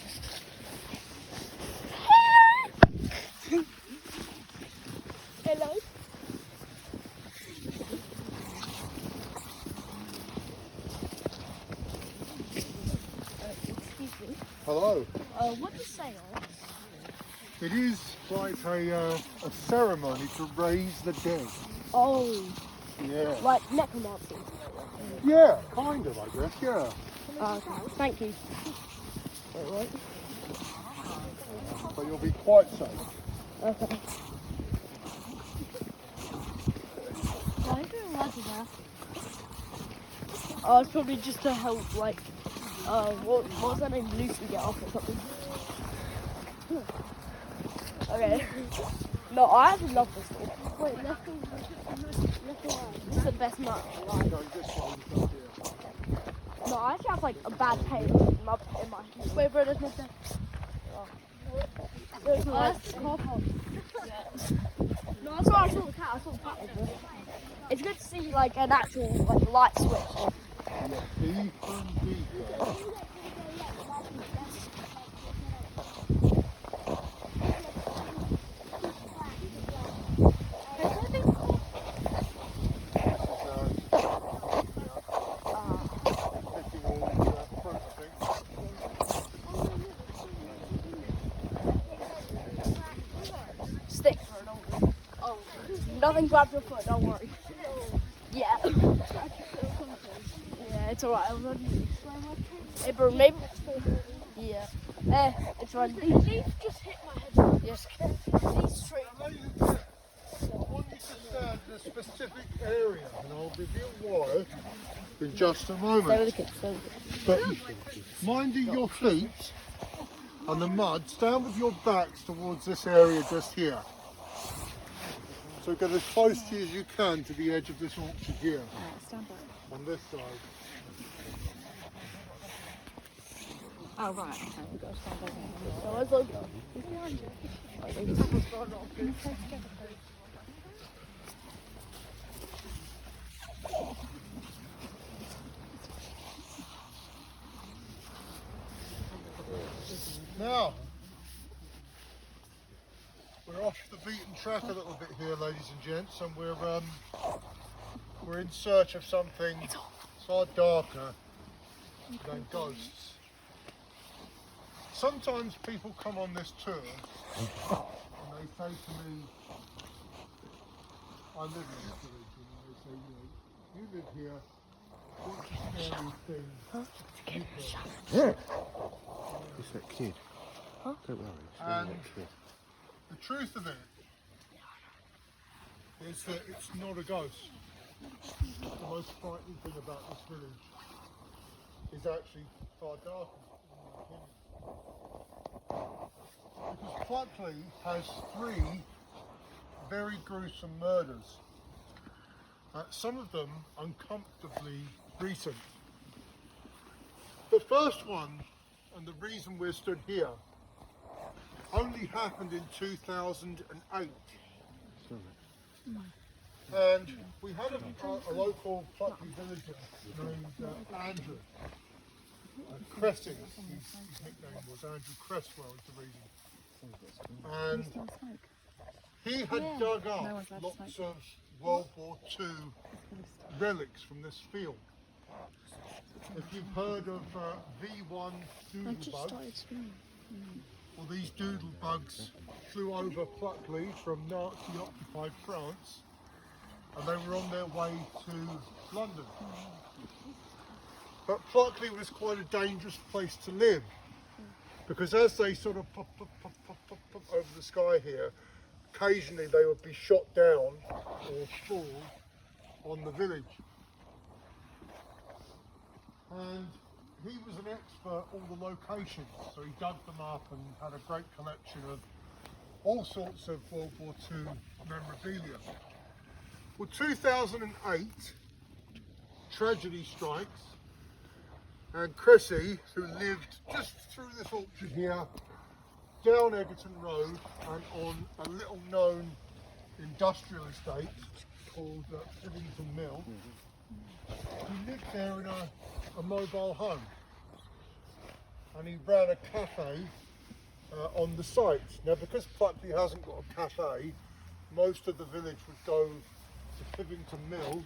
Hello. Excuse me. Hello. What is seance? It is like a ceremony to raise the dead. Oh, Yeah. like necromancy. Yeah, kind of, I guess, yeah. Okay, thank you. Wait, what? But you'll be quite safe. Okay. Why are you doing lots of that? It's probably just to help, like, what was that name? Lucy get off or something. Okay. No, I actually love this thing. Wait, left or right? This is the best match. No, I actually have like a bad pain in my wait, bro, there's no sense. That's the car park. No, that's why I saw the cat. I saw the cat. It's good to see like an actual like light switch. Stick for it, don't worry. Oh, nothing grabs your foot, don't worry. Yeah. Yeah, it's alright. Hey, bro, maybe. Yeah. It's right. These just hit my head. Yes. These trees. I want you to stand in a specific area, and I'll reveal why in just a moment. Stay with the kids, stay with the kids. But minding your feet on the mud, stand with your backs towards this area just here. So get as close to you as you can to the edge of this orchard here. Stand back. On this side. Oh, right. Okay, we've got to stand back. So let's look. Now, we're off the beaten track a little bit here, ladies and gents, and we're in search of something far darker than ghosts. Sometimes people come on this tour and they say to me, I live in this village, and they say, you live here, what's the scary thing? It's that kid. Huh? Don't worry. It's only And that kid. the truth of it is that it's not a ghost. The most frightening thing about this village is actually far darker, in my opinion. Because Pluckley has 3 very gruesome murders. Some of them uncomfortably recent. The first one, and the reason we're stood here, only happened in 2008. And we had a local Pluckley villager named Andrew. Cressing, his nickname was Andrew Cresswell is the reason. And he had dug up lots of World War II relics from this field. If you've heard of V1 doodle bugs, well, these doodle bugs flew over Pluckley from Nazi-occupied France, and they were on their way to London. But Pluckley was quite a dangerous place to live, because as they sort of pop over the sky here, occasionally they would be shot down or fall on the village. And he was an expert on the locations, so he dug them up and had a great collection of all sorts of World War II memorabilia. Well, 2008, tragedy strikes, and Chrissy, who lived just through this orchard here, down Egerton Road and on a little known industrial estate called Rivington Mill. He lived there in a mobile home, and he ran a cafe on the site. Now, because Pluckley hasn't got a cafe, most of the village would go to Rivington Mill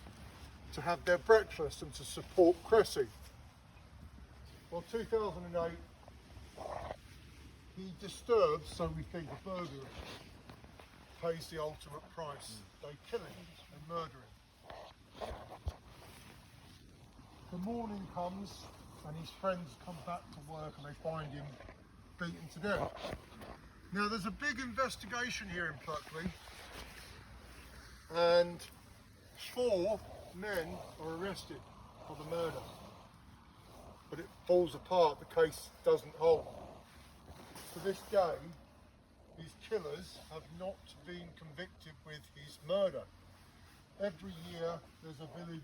to have their breakfast and to support Cressy. Well, 2008, he disturbs, so we think, a burglary, pays the ultimate price. They kill him and murder him. The morning comes and his friends come back to work and they find him beaten to death. Now there's a big investigation here in Pluckley, and 4 men are arrested for the murder. But it falls apart, the case doesn't hold. To this day, his killers have not been convicted with his murder. Every year there's a village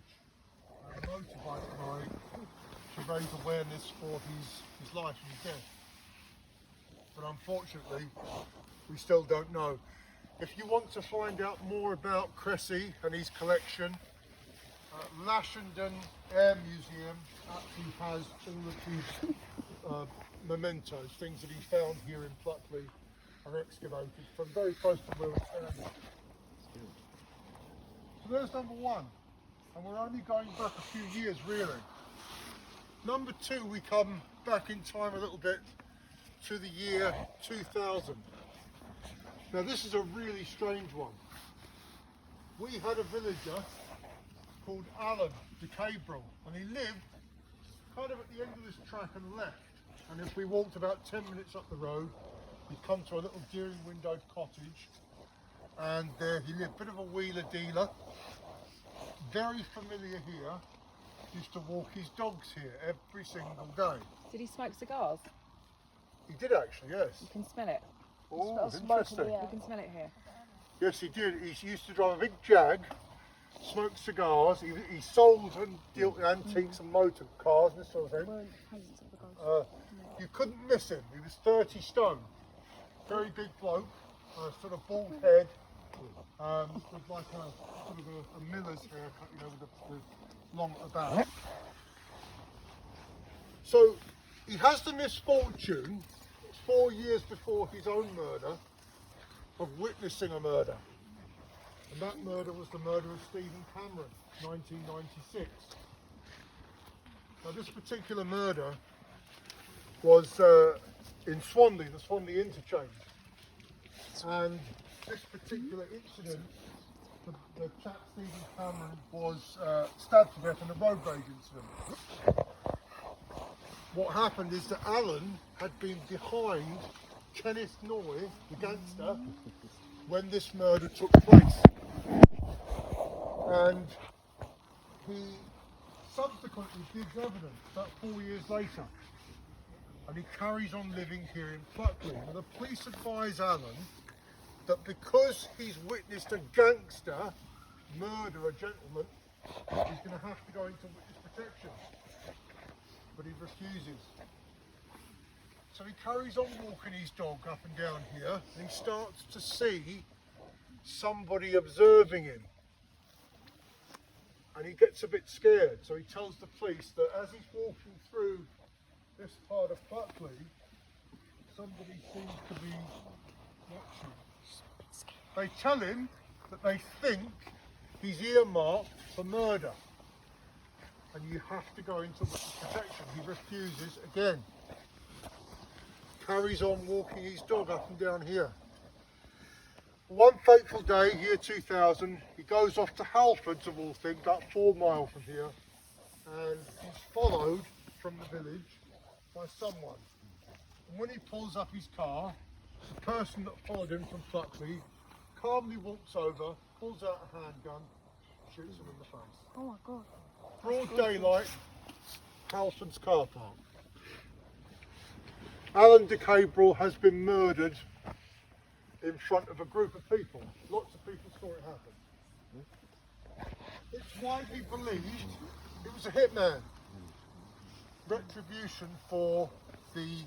motorbike ride to raise awareness for his life and his death. But unfortunately, we still don't know. If you want to find out more about Cressy and his collection, Lashenden Air Museum actually has all of his mementos, things that he found here in Pluckley, are excavated from very close to where we're standing. So there's number 1, and we're only going back a few years really. Number 2, we come back in time a little bit to the year 2000. Now this is a really strange one. We had a villager called Alan de Cabrel, and he lived kind of at the end of this track and left. And if we walked about 10 minutes up the road, we'd come to a little gearing windowed cottage, and there he lived. Bit of a wheeler dealer, very familiar here. Used to walk his dogs here every single day. Did he smoke cigars? He did actually, yes. You can smell it. Oh, interesting. You can smell it here. Yes, he did. He used to drive a big Jag, smoke cigars. He sold and dealt antiques and motor cars and this sort of thing. You couldn't miss him. He was 30 stone. Very big bloke, sort of bald head, with like a sort of a miller's haircut, you know, with long at the back. So he has the misfortune, 4 years before his own murder, of witnessing a murder. And that murder was the murder of Stephen Cameron, 1996. Now this particular murder was in Swanley, the Swanley interchange. And this particular incident, the chap Stephen Cameron was stabbed to death in a road rage incident. What happened is that Alan had been behind Kenneth Noy, the gangster, when this murder took place. And he subsequently gives evidence about 4 years later. And he carries on living here in Pluckley. Now the police advise Alan that because he's witnessed a gangster murder a gentleman, he's going to have to go into witness protection. But he refuses. So he carries on walking his dog up and down here, and he starts to see somebody observing him. And he gets a bit scared, so he tells the police that as he's walking through this part of Pluckley, somebody seems to be watching. They tell him that they think he's earmarked for murder, and you have to go into witness protection. He refuses again. Carries on walking his dog up and down here. One fateful day, year 2000, he goes off to Halfords of all things, about 4 miles from here, and he's followed from the village by someone. And when he pulls up his car, the person that followed him from Pluckley calmly walks over, pulls out a handgun, shoots him in the face. Oh my God. Broad daylight, Halfords car park. Alan de Cabrel has been murdered in front of a group of people. Lots of people saw it happen. It's widely believed it was a hitman. Retribution for the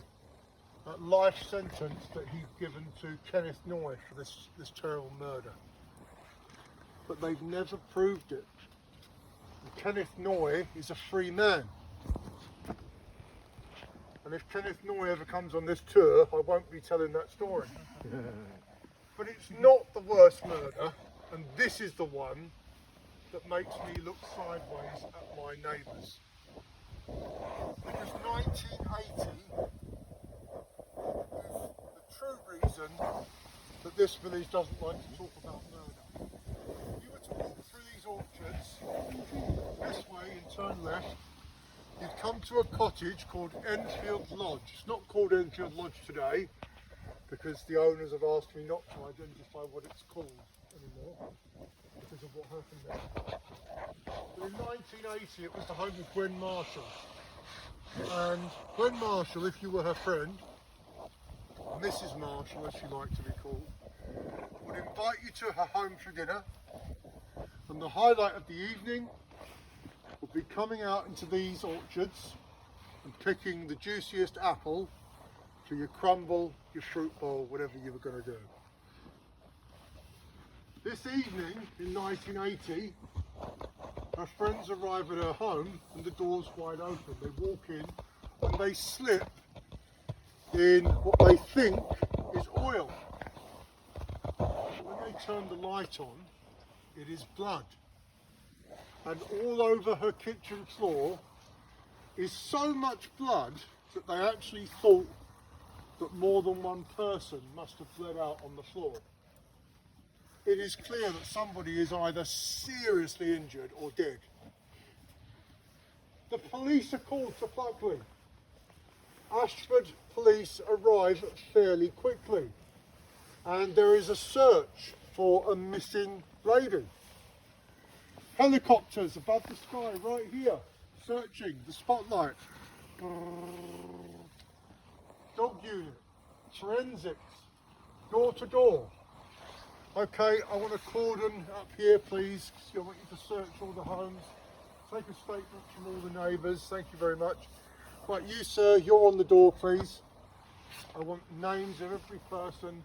that life sentence that he's given to Kenneth Noy for this terrible murder. But they've never proved it. And Kenneth Noy is a free man. And if Kenneth Noy ever comes on this tour, I won't be telling that story. But it's not the worst murder, and this is the one that makes me look sideways at my neighbours. Because 1980 is the true reason that this village doesn't like to talk about murder. If you were to walk through these orchards, this way and turn left, you'd come to a cottage called Enfield Lodge. It's not called Enfield Lodge today because the owners have asked me not to identify what it's called anymore because of what happened there. But in 1980 it was the home of Gwen Marshall. And Gwen Marshall, if you were her friend, Mrs. Marshall as she liked to be called, would invite you to her home for dinner, and the highlight of the evening would be coming out into these orchards and picking the juiciest apple for your crumble, your fruit bowl, whatever you were going to do. This evening in 1980, her friends arrive at her home and the door's wide open. They walk in and they slip in what they think is oil. When they turn the light on, it is blood. And all over her kitchen floor is so much blood that they actually thought that more than one person must have bled out on the floor. It is clear that somebody is either seriously injured or dead. The police are called to Pluckley. Ashford police arrive fairly quickly, and there is a search for a missing lady. Helicopters above the sky right here, searching, the spotlight. Dog unit, forensics, door to door. Okay, I want a cordon up here please, I want you to search all the homes. Take a statement from all the neighbours, thank you very much. Right, you sir, you're on the door please. I want names of every person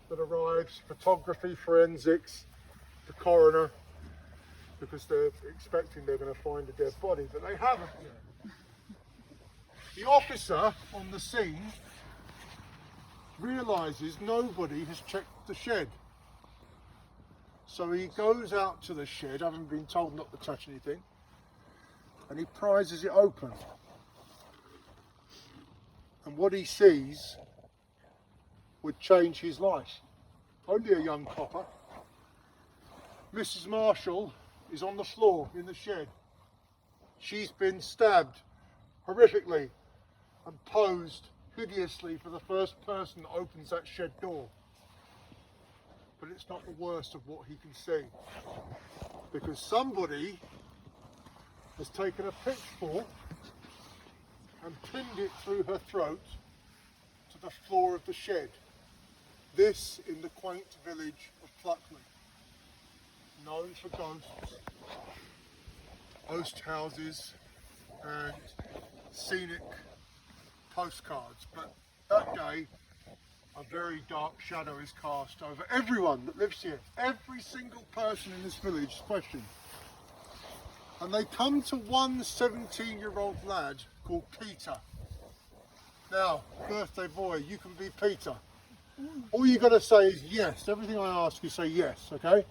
that arrives, photography, forensics, the coroner, because they're expecting they're going to find a dead body, but they haven't yet. The officer on the scene realises nobody has checked the shed. So he goes out to the shed, having been told not to touch anything, and he prizes it open. And what he sees would change his life. Only a young copper. Mrs. Marshall is on the floor in the shed. She's been stabbed horrifically and posed hideously for the first person that opens that shed door. But it's not the worst of what he can see, because somebody has taken a pitchfork and pinned it through her throat to the floor of the shed. This in the quaint village of Pluckley, known for ghosts, ghost houses and scenic postcards. But that day a very dark shadow is cast over everyone that lives here. Every single person in this village is questioned. And they come to one 17-year-old lad called Peter. Now, birthday boy, you can be Peter. All you got to say is yes. Everything I ask you say yes, okay?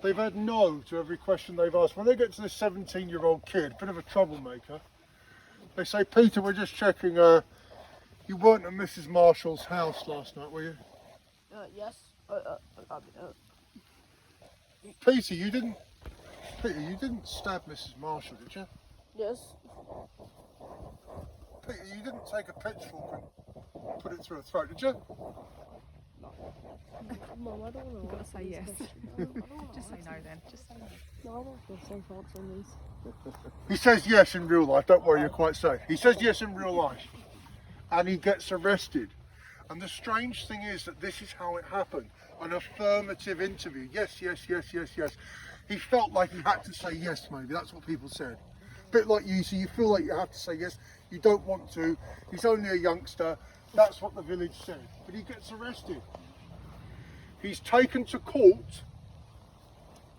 They've had no to every question they've asked. When they get to this 17-year-old kid, a bit of a troublemaker, they say, Peter, we're just checking, you weren't at Mrs. Marshall's house last night, were you? Yes. Peter, you didn't stab Mrs. Marshall, did you? Yes. Peter, you didn't take a pitchfork and put it through her throat, did you? Mum, I don't know. You've got to say yes. Just say no then. Just say no. No, I don't feel safe answering these. He says yes in real life, don't worry, you're quite safe. He says yes in real life. And he gets arrested. And the strange thing is that this is how it happened. An affirmative interview. Yes, yes, yes, yes, yes. He felt like he had to say yes, maybe. That's what people said. bit like you, so you feel like you have to say yes. You don't want to. He's only a youngster. That's what the village said. But he gets arrested. He's taken to court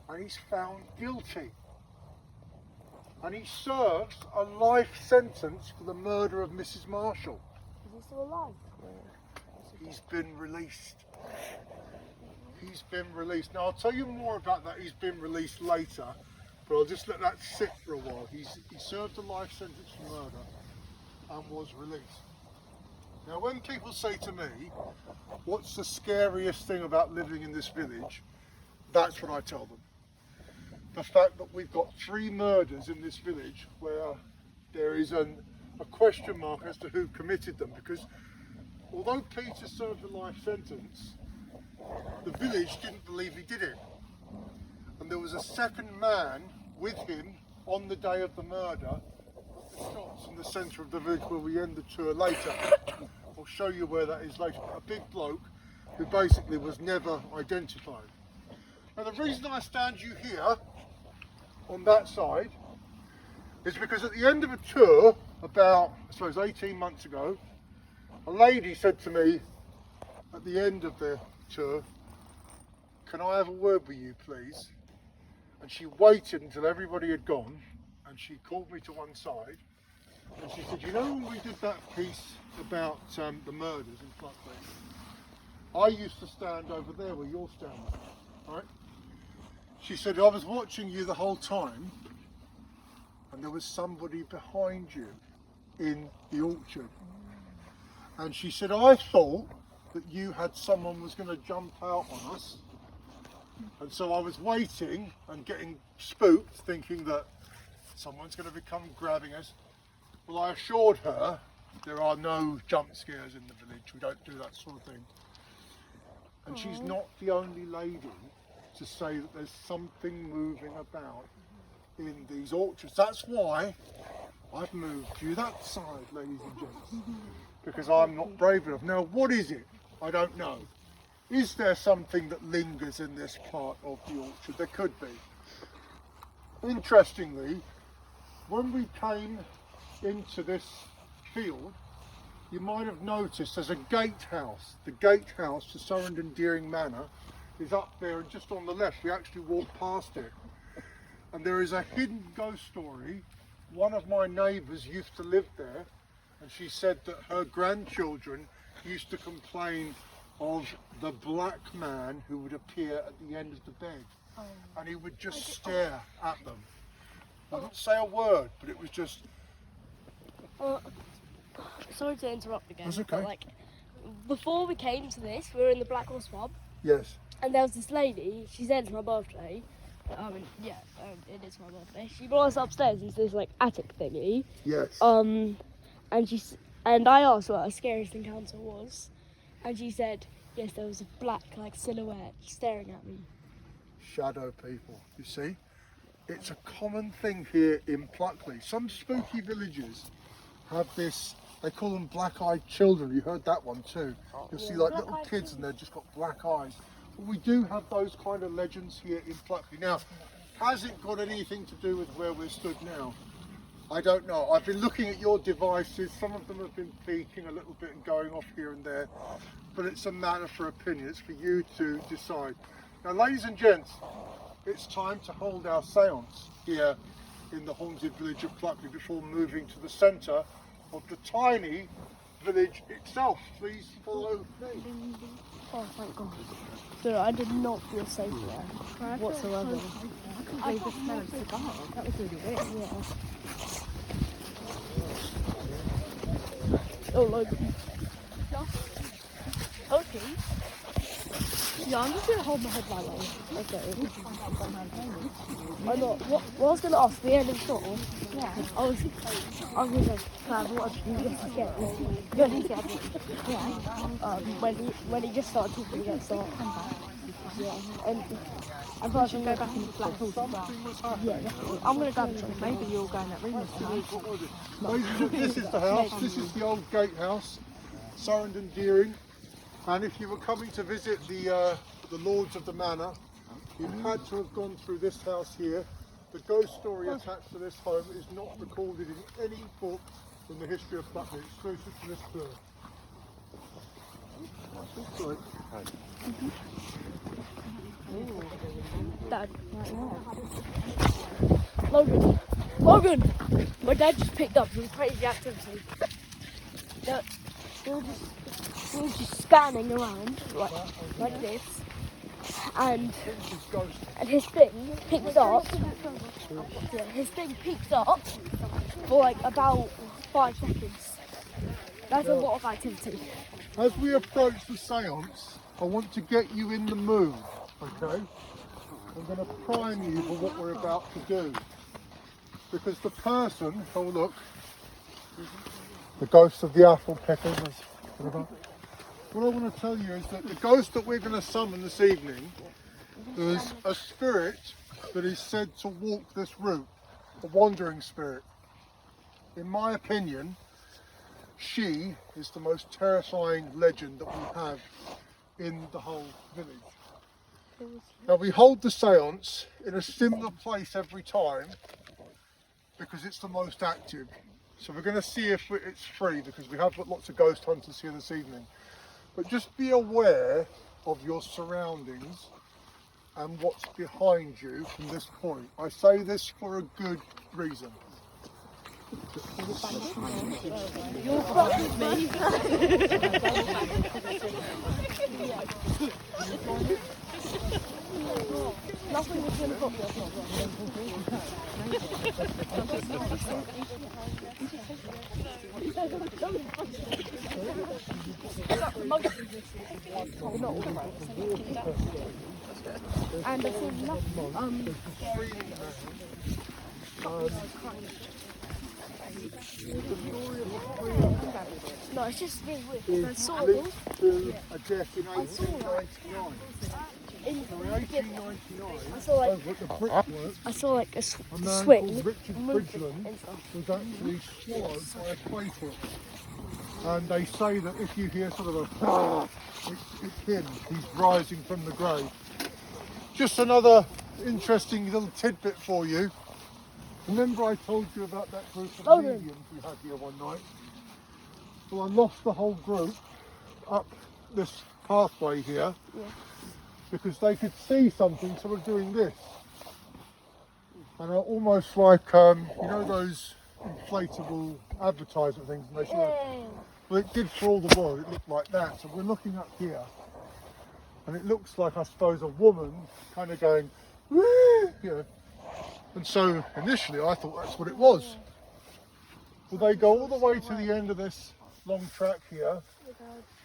and he's found guilty. And he serves a life sentence for the murder of Mrs. Marshall. Is he still alive? He's been released. He's been released. Now I'll tell you more about that. He's been released later, but I'll just let that sit for a while. He served a life sentence for murder and was released. Now when people say to me, what's the scariest thing about living in this village? That's what I tell them. The fact that we've got 3 murders in this village where there is a question mark as to who committed them, because although Peter served a life sentence, the village didn't believe he did it. And there was a second man with him on the day of the murder at the shops in the centre of the village where we end the tour later. I'll show you where that is later. A big bloke who basically was never identified. Now the reason I stand you here on that side is because at the end of a tour about, I suppose, 18 months ago, a lady said to me at the end of the tour, "Can I have a word with you, please?" And she waited until everybody had gone and she called me to one side and she said, "You know when we did that piece about the murders in Pluckley, I used to stand over there where you're standing, right?" She said, "I was watching you the whole time and there was somebody behind you in the orchard." And she said, "I thought that you had someone was going to jump out on us. And so I was waiting and getting spooked, thinking that someone's going to become grabbing us." Well, I assured her there are no jump scares in the village. We don't do that sort of thing. And she's not the only lady to say that there's something moving about in these orchards. That's why I've moved you that side, ladies and gents, because I'm not brave enough. Now, what is it? I don't know. Is there something that lingers in this part of the orchard? There could be. Interestingly, when we came into this field, you might have noticed there's a gatehouse. The gatehouse to Surrenden Deering Manor is up there and just on the left. We actually walked past it. And there is a hidden ghost story. One of my neighbours used to live there, and she said that her grandchildren used to complain of the black man who would appear at the end of the bed. And he would just stare at them. I wouldn't say a word, but it was just... Sorry to interrupt again. That's okay. But like, before we came to this, we were in the Black Horse pub, Yes. and there was this lady. She said it's my birthday. It is my birthday. She brought us upstairs into this like attic thingy. Yes. And I asked what her scariest encounter was, and she said, yes, there was a black like silhouette staring at me. Shadow people, you see? It's a common thing here in Pluckley. Some spooky villages have this, they call them black-eyed children. You heard that one too. You'll see like little kids and they've just got black eyes. But we do have those kind of legends here in Pluckley. Now, has it got anything to do with where we're stood now? I don't know. I've been looking at your devices. Some of them have been peaking a little bit and going off here and there. But it's a matter for opinion. It's for you to decide. Now, ladies and gents, it's time to hold our seance here in the haunted village of Pluckley before moving to the centre of the tiny village itself. Please follow me. Oh, thank God. So I did not feel safe there whatsoever. I could smell a cigar. That was really weird. Yeah. Oh, Logan. Okay. Yeah, I'm just gonna hold my head that way. Okay. I know. What I was gonna ask, the end of the store. Yeah. I was gonna say, Fab, what did you get again? You need to get when he just started talking again, so yeah, and I thought I should go back into Black Horse as well. Yeah, definitely. I'm gonna grab a chocolate. Maybe you'll go in that room this time. Ladies and gentlemen, this is the house. This is the old gatehouse, Surrenden Deering. And if you were coming to visit the lords of the manor, you had to have gone through this house here. the ghost story attached to this home is not recorded in any book from the history of Pluckley, exclusive to this tour. Sorry. Dad. Logan. Logan! My dad just picked up some crazy activity. We were just scanning around like this, and his thing picked up. Yeah, his thing picked up for like about 5 seconds. That's a lot of activity. As we approach the seance, I want to get you in the mood, okay? I'm going to prime you for what we're about to do. Because the person, oh look, the ghost of the apple peckers. What I want to tell you is that the ghost that we're going to summon this evening is a spirit that is said to walk this route, a wandering spirit. In my opinion, she is the most terrifying legend that we have in the whole village. Now we hold the seance in a similar place every time because it's the most active. So we're going to see if it's free because we have got lots of ghost hunters here this evening. But just be aware of your surroundings and what's behind you from this point. I say this for a good reason. You're fucking me. Nothing is going to pop you. And I saw nothing. No, it's just really weird. I saw it. To a death in 1899. In, So in 1899, I saw like over at the brickwork, a a man swing. called Richard Bridgeland was actually swallowed by a crayfish. And they say that if you hear sort of a it's him, he's rising from the grave. Just another interesting little tidbit for you. Remember I told you about that group of mediums we had here one night? Well, I lost the whole group up this pathway here because they could see something sort of doing this. And almost like, you know those inflatable advertisement things? And they sort of, well, it did for all the world, it looked like that. So we're looking up here and it looks like, I suppose, a woman kind of going, woo, you know. And so initially I thought that's what it was. Well, they go all the way to the end of this long track here,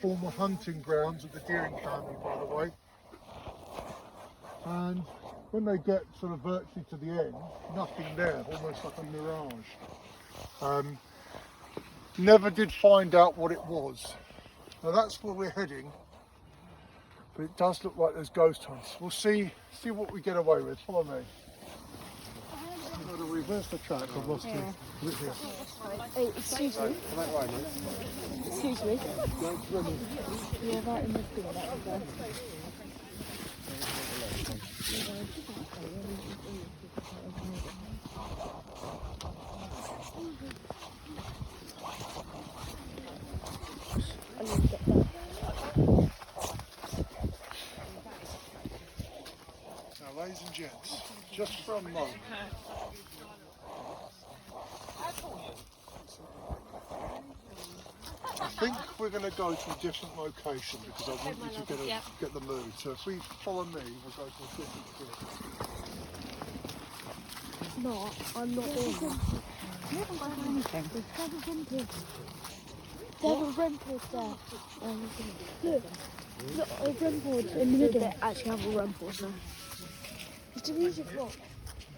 former hunting grounds of the Deering family, by the way. And when they get sort of virtually to the end, nothing there, almost like a mirage. Never did find out what it was. Now that's where we're heading, but it does look like there's ghost hunts. We'll see what we get away with. Follow me. I'm going to reverse the track. I've lost it. Is it here? Hey, excuse me. Excuse me. You're right in the field, that was there. Now, ladies and gents, just for a moment. I think we're going to go to a different location because I want you to get the mood. So if we follow me, we'll go to a different place. No, I'm not doing that. There's a remport there. Look, a remport in the middle. They actually have a remport there. It's a music block.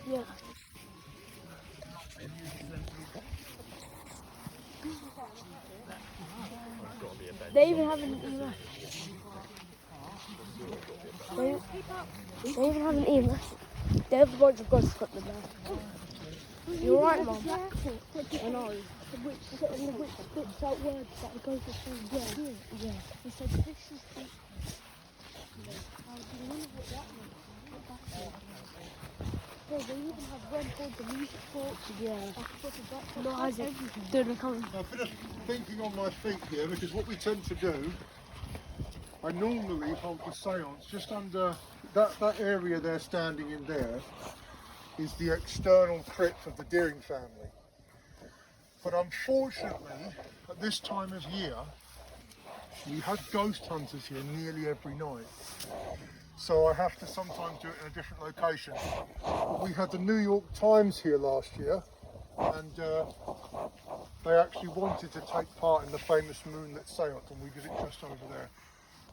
Yeah. They even have an EMF. They even have an EMF. They have a bunch of ghost equipment there. You're right, Mum. I know. The witch spits out words that the ghost is saying. Yeah. He said, this is the... How do you know what that means? They even have red boards and music boards. Yeah. No, as everything. Dude, I can't. Now, I'm just thinking on my feet here, because what we tend to do, I normally hold the seance just under that area there standing in there is the external crypt of the Deering family. But unfortunately, at this time of year, we had ghost hunters here nearly every night. So I have to sometimes do it in a different location. We had the New York Times here last year, and they actually wanted to take part in the famous moonlit seance, and we did it just over there.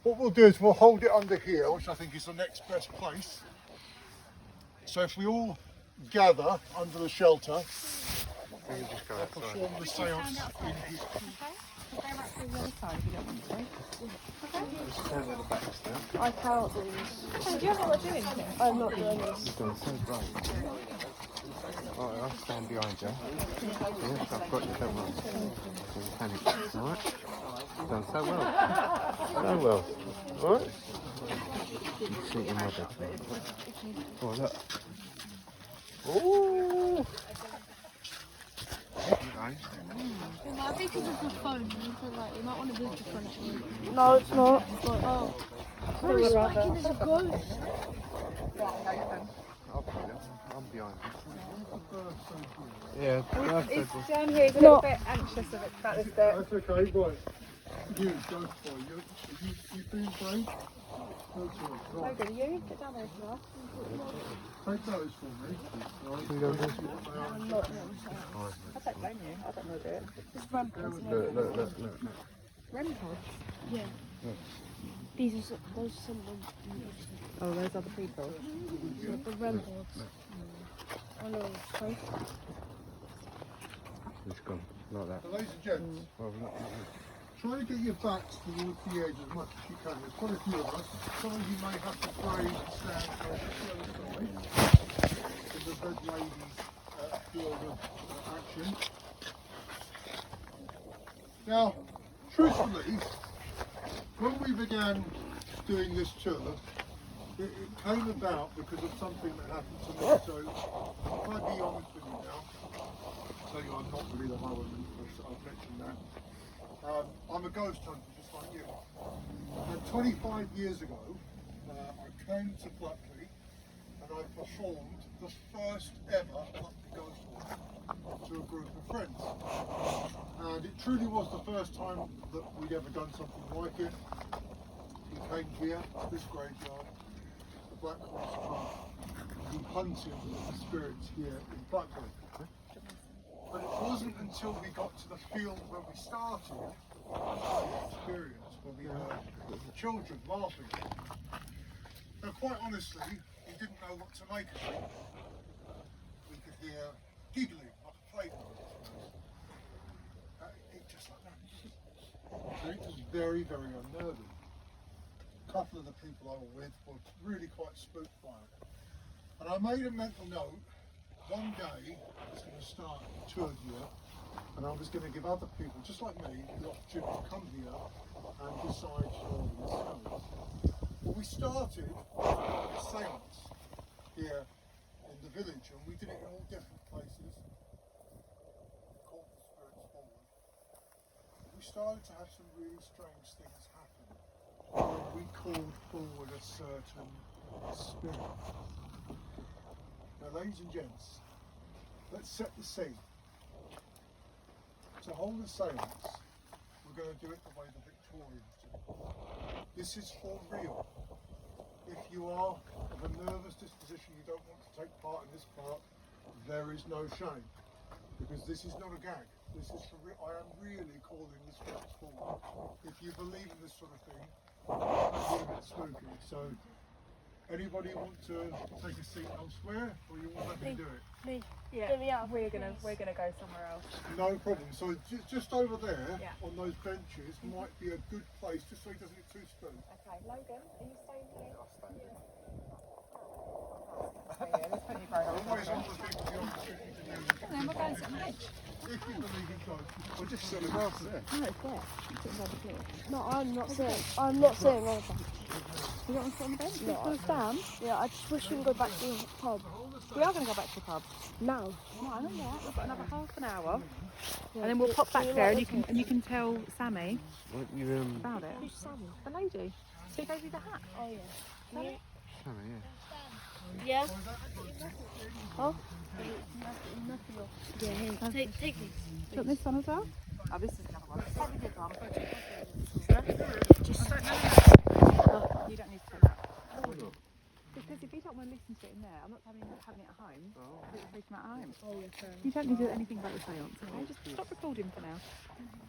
What we'll do is we'll hold it under here, which I think is the next best place. So if we all gather under the shelter, You just go I'll outside. perform the seance in here. Go back to the other side if you don't want to. Just stand at the back there. I can't do this. Do you know what we're doing here? I'm not doing this. You've done so bright. Alright, I'll stand behind you. Yes, I've got you, don't worry. Don't panic, alright? You've done so well. So well. Alright? You see your mother. Oh, look. Ooh! It might be because of the phone. You might want to move the phone. No, it's not. Oh. Where is Spiky? There's a ghost. I'll put it. I'm behind you. Yeah, It's down here. He's a little bit anxious about this bit. That's okay, boy. You, go for it. You feeling brave? Go for it. Right. Logan, you get down there if you are. Take those for me. Right. You don't do it. I'm not. I don't blame you. I don't know do it. It's ramparts. Look. REM pods. Yeah. Those are some of them. Oh, those other people. The ramparts. I know. Okay. It's gone, like that. So, ladies and gents, Well, not try to get your backs towards the edge as much as you can. There's quite a few of us. Some of you may have to pray and stand close to the side. The red ladies field of action. Now, truthfully, when we began doing this tour, it came about because of something that happened to me. So, if I be honest with you now, I'll tell you I'm not really the highwayman, I've mentioned that. I'm a ghost hunter, just like you. And 25 years ago, I came to Pluckley and I performed the first ever Pluckley ghost walk to a group of friends. And it truly was the first time that we'd ever done something like it. We came here, this graveyard, the Black Horse Pub, we hunted the spirits here in Pluckley. But it wasn't until we got to the field where we started, the experience where we heard the children laughing. Now, quite honestly, we didn't know what to make of it. We could hear giggling like a playground. It just like that. So it was very, very unnerving. A couple of the people I was with were really quite spooked by it. And I made a mental note. One day, I was going to start a tour here, and I was going to give other people, just like me, the opportunity to come here and decide for themselves. Well, we started a seance here in the village, and we did it in all different places. Called the spirits forward. We started to have some really strange things happen. We called forward a certain spirit. Now, ladies and gents, let's set the scene. To hold a seance, we're going to do it the way the Victorians do. This is for real. If you are of a nervous disposition, you don't want to take part in this part, there is no shame. Because this is not a gag. This is for real. I am really calling the spirits forward. If you believe in this sort of thing, it's a bit spooky. So, anybody want to take a seat elsewhere, or you want to let me do it? Me. Yeah. Get me out. We're gonna go somewhere else. No problem. So just over there, Yeah. on those benches, might be a good place, just so he doesn't get too spooked. Okay, Logan, are you staying here? I'll stay here. Yeah, there's plenty of room. Always want the people the opportunity to do this. Then we're going to the bench. If you believe in God, Or just sit on the grass there. No, it's there. It's on the floor. No, I'm not saying. I'm not saying all that. You don't want to sit on the bench? No, You want to stand? Yeah, I just wish we can go back to the pub. hold the We are going to go back to the pub. No. No, I know that. We've got another half an hour. And then we'll pop back there and you can tell Sammy Won't you, about it. Who's Sammy? The lady. She gave you the hat. Oh, yeah. Sammy? Sammy, Yeah. yeah. Oh? Yeah, here. Take these. Do you want this one as well? Oh, this is another one. Take the good one. You don't need to take that. Because if you don't want to listen to it in there, I'm not having it at home. It's taken at home. Oh, yeah, fair enough. You don't need to do anything about the seance, okay? Just stop recording for now.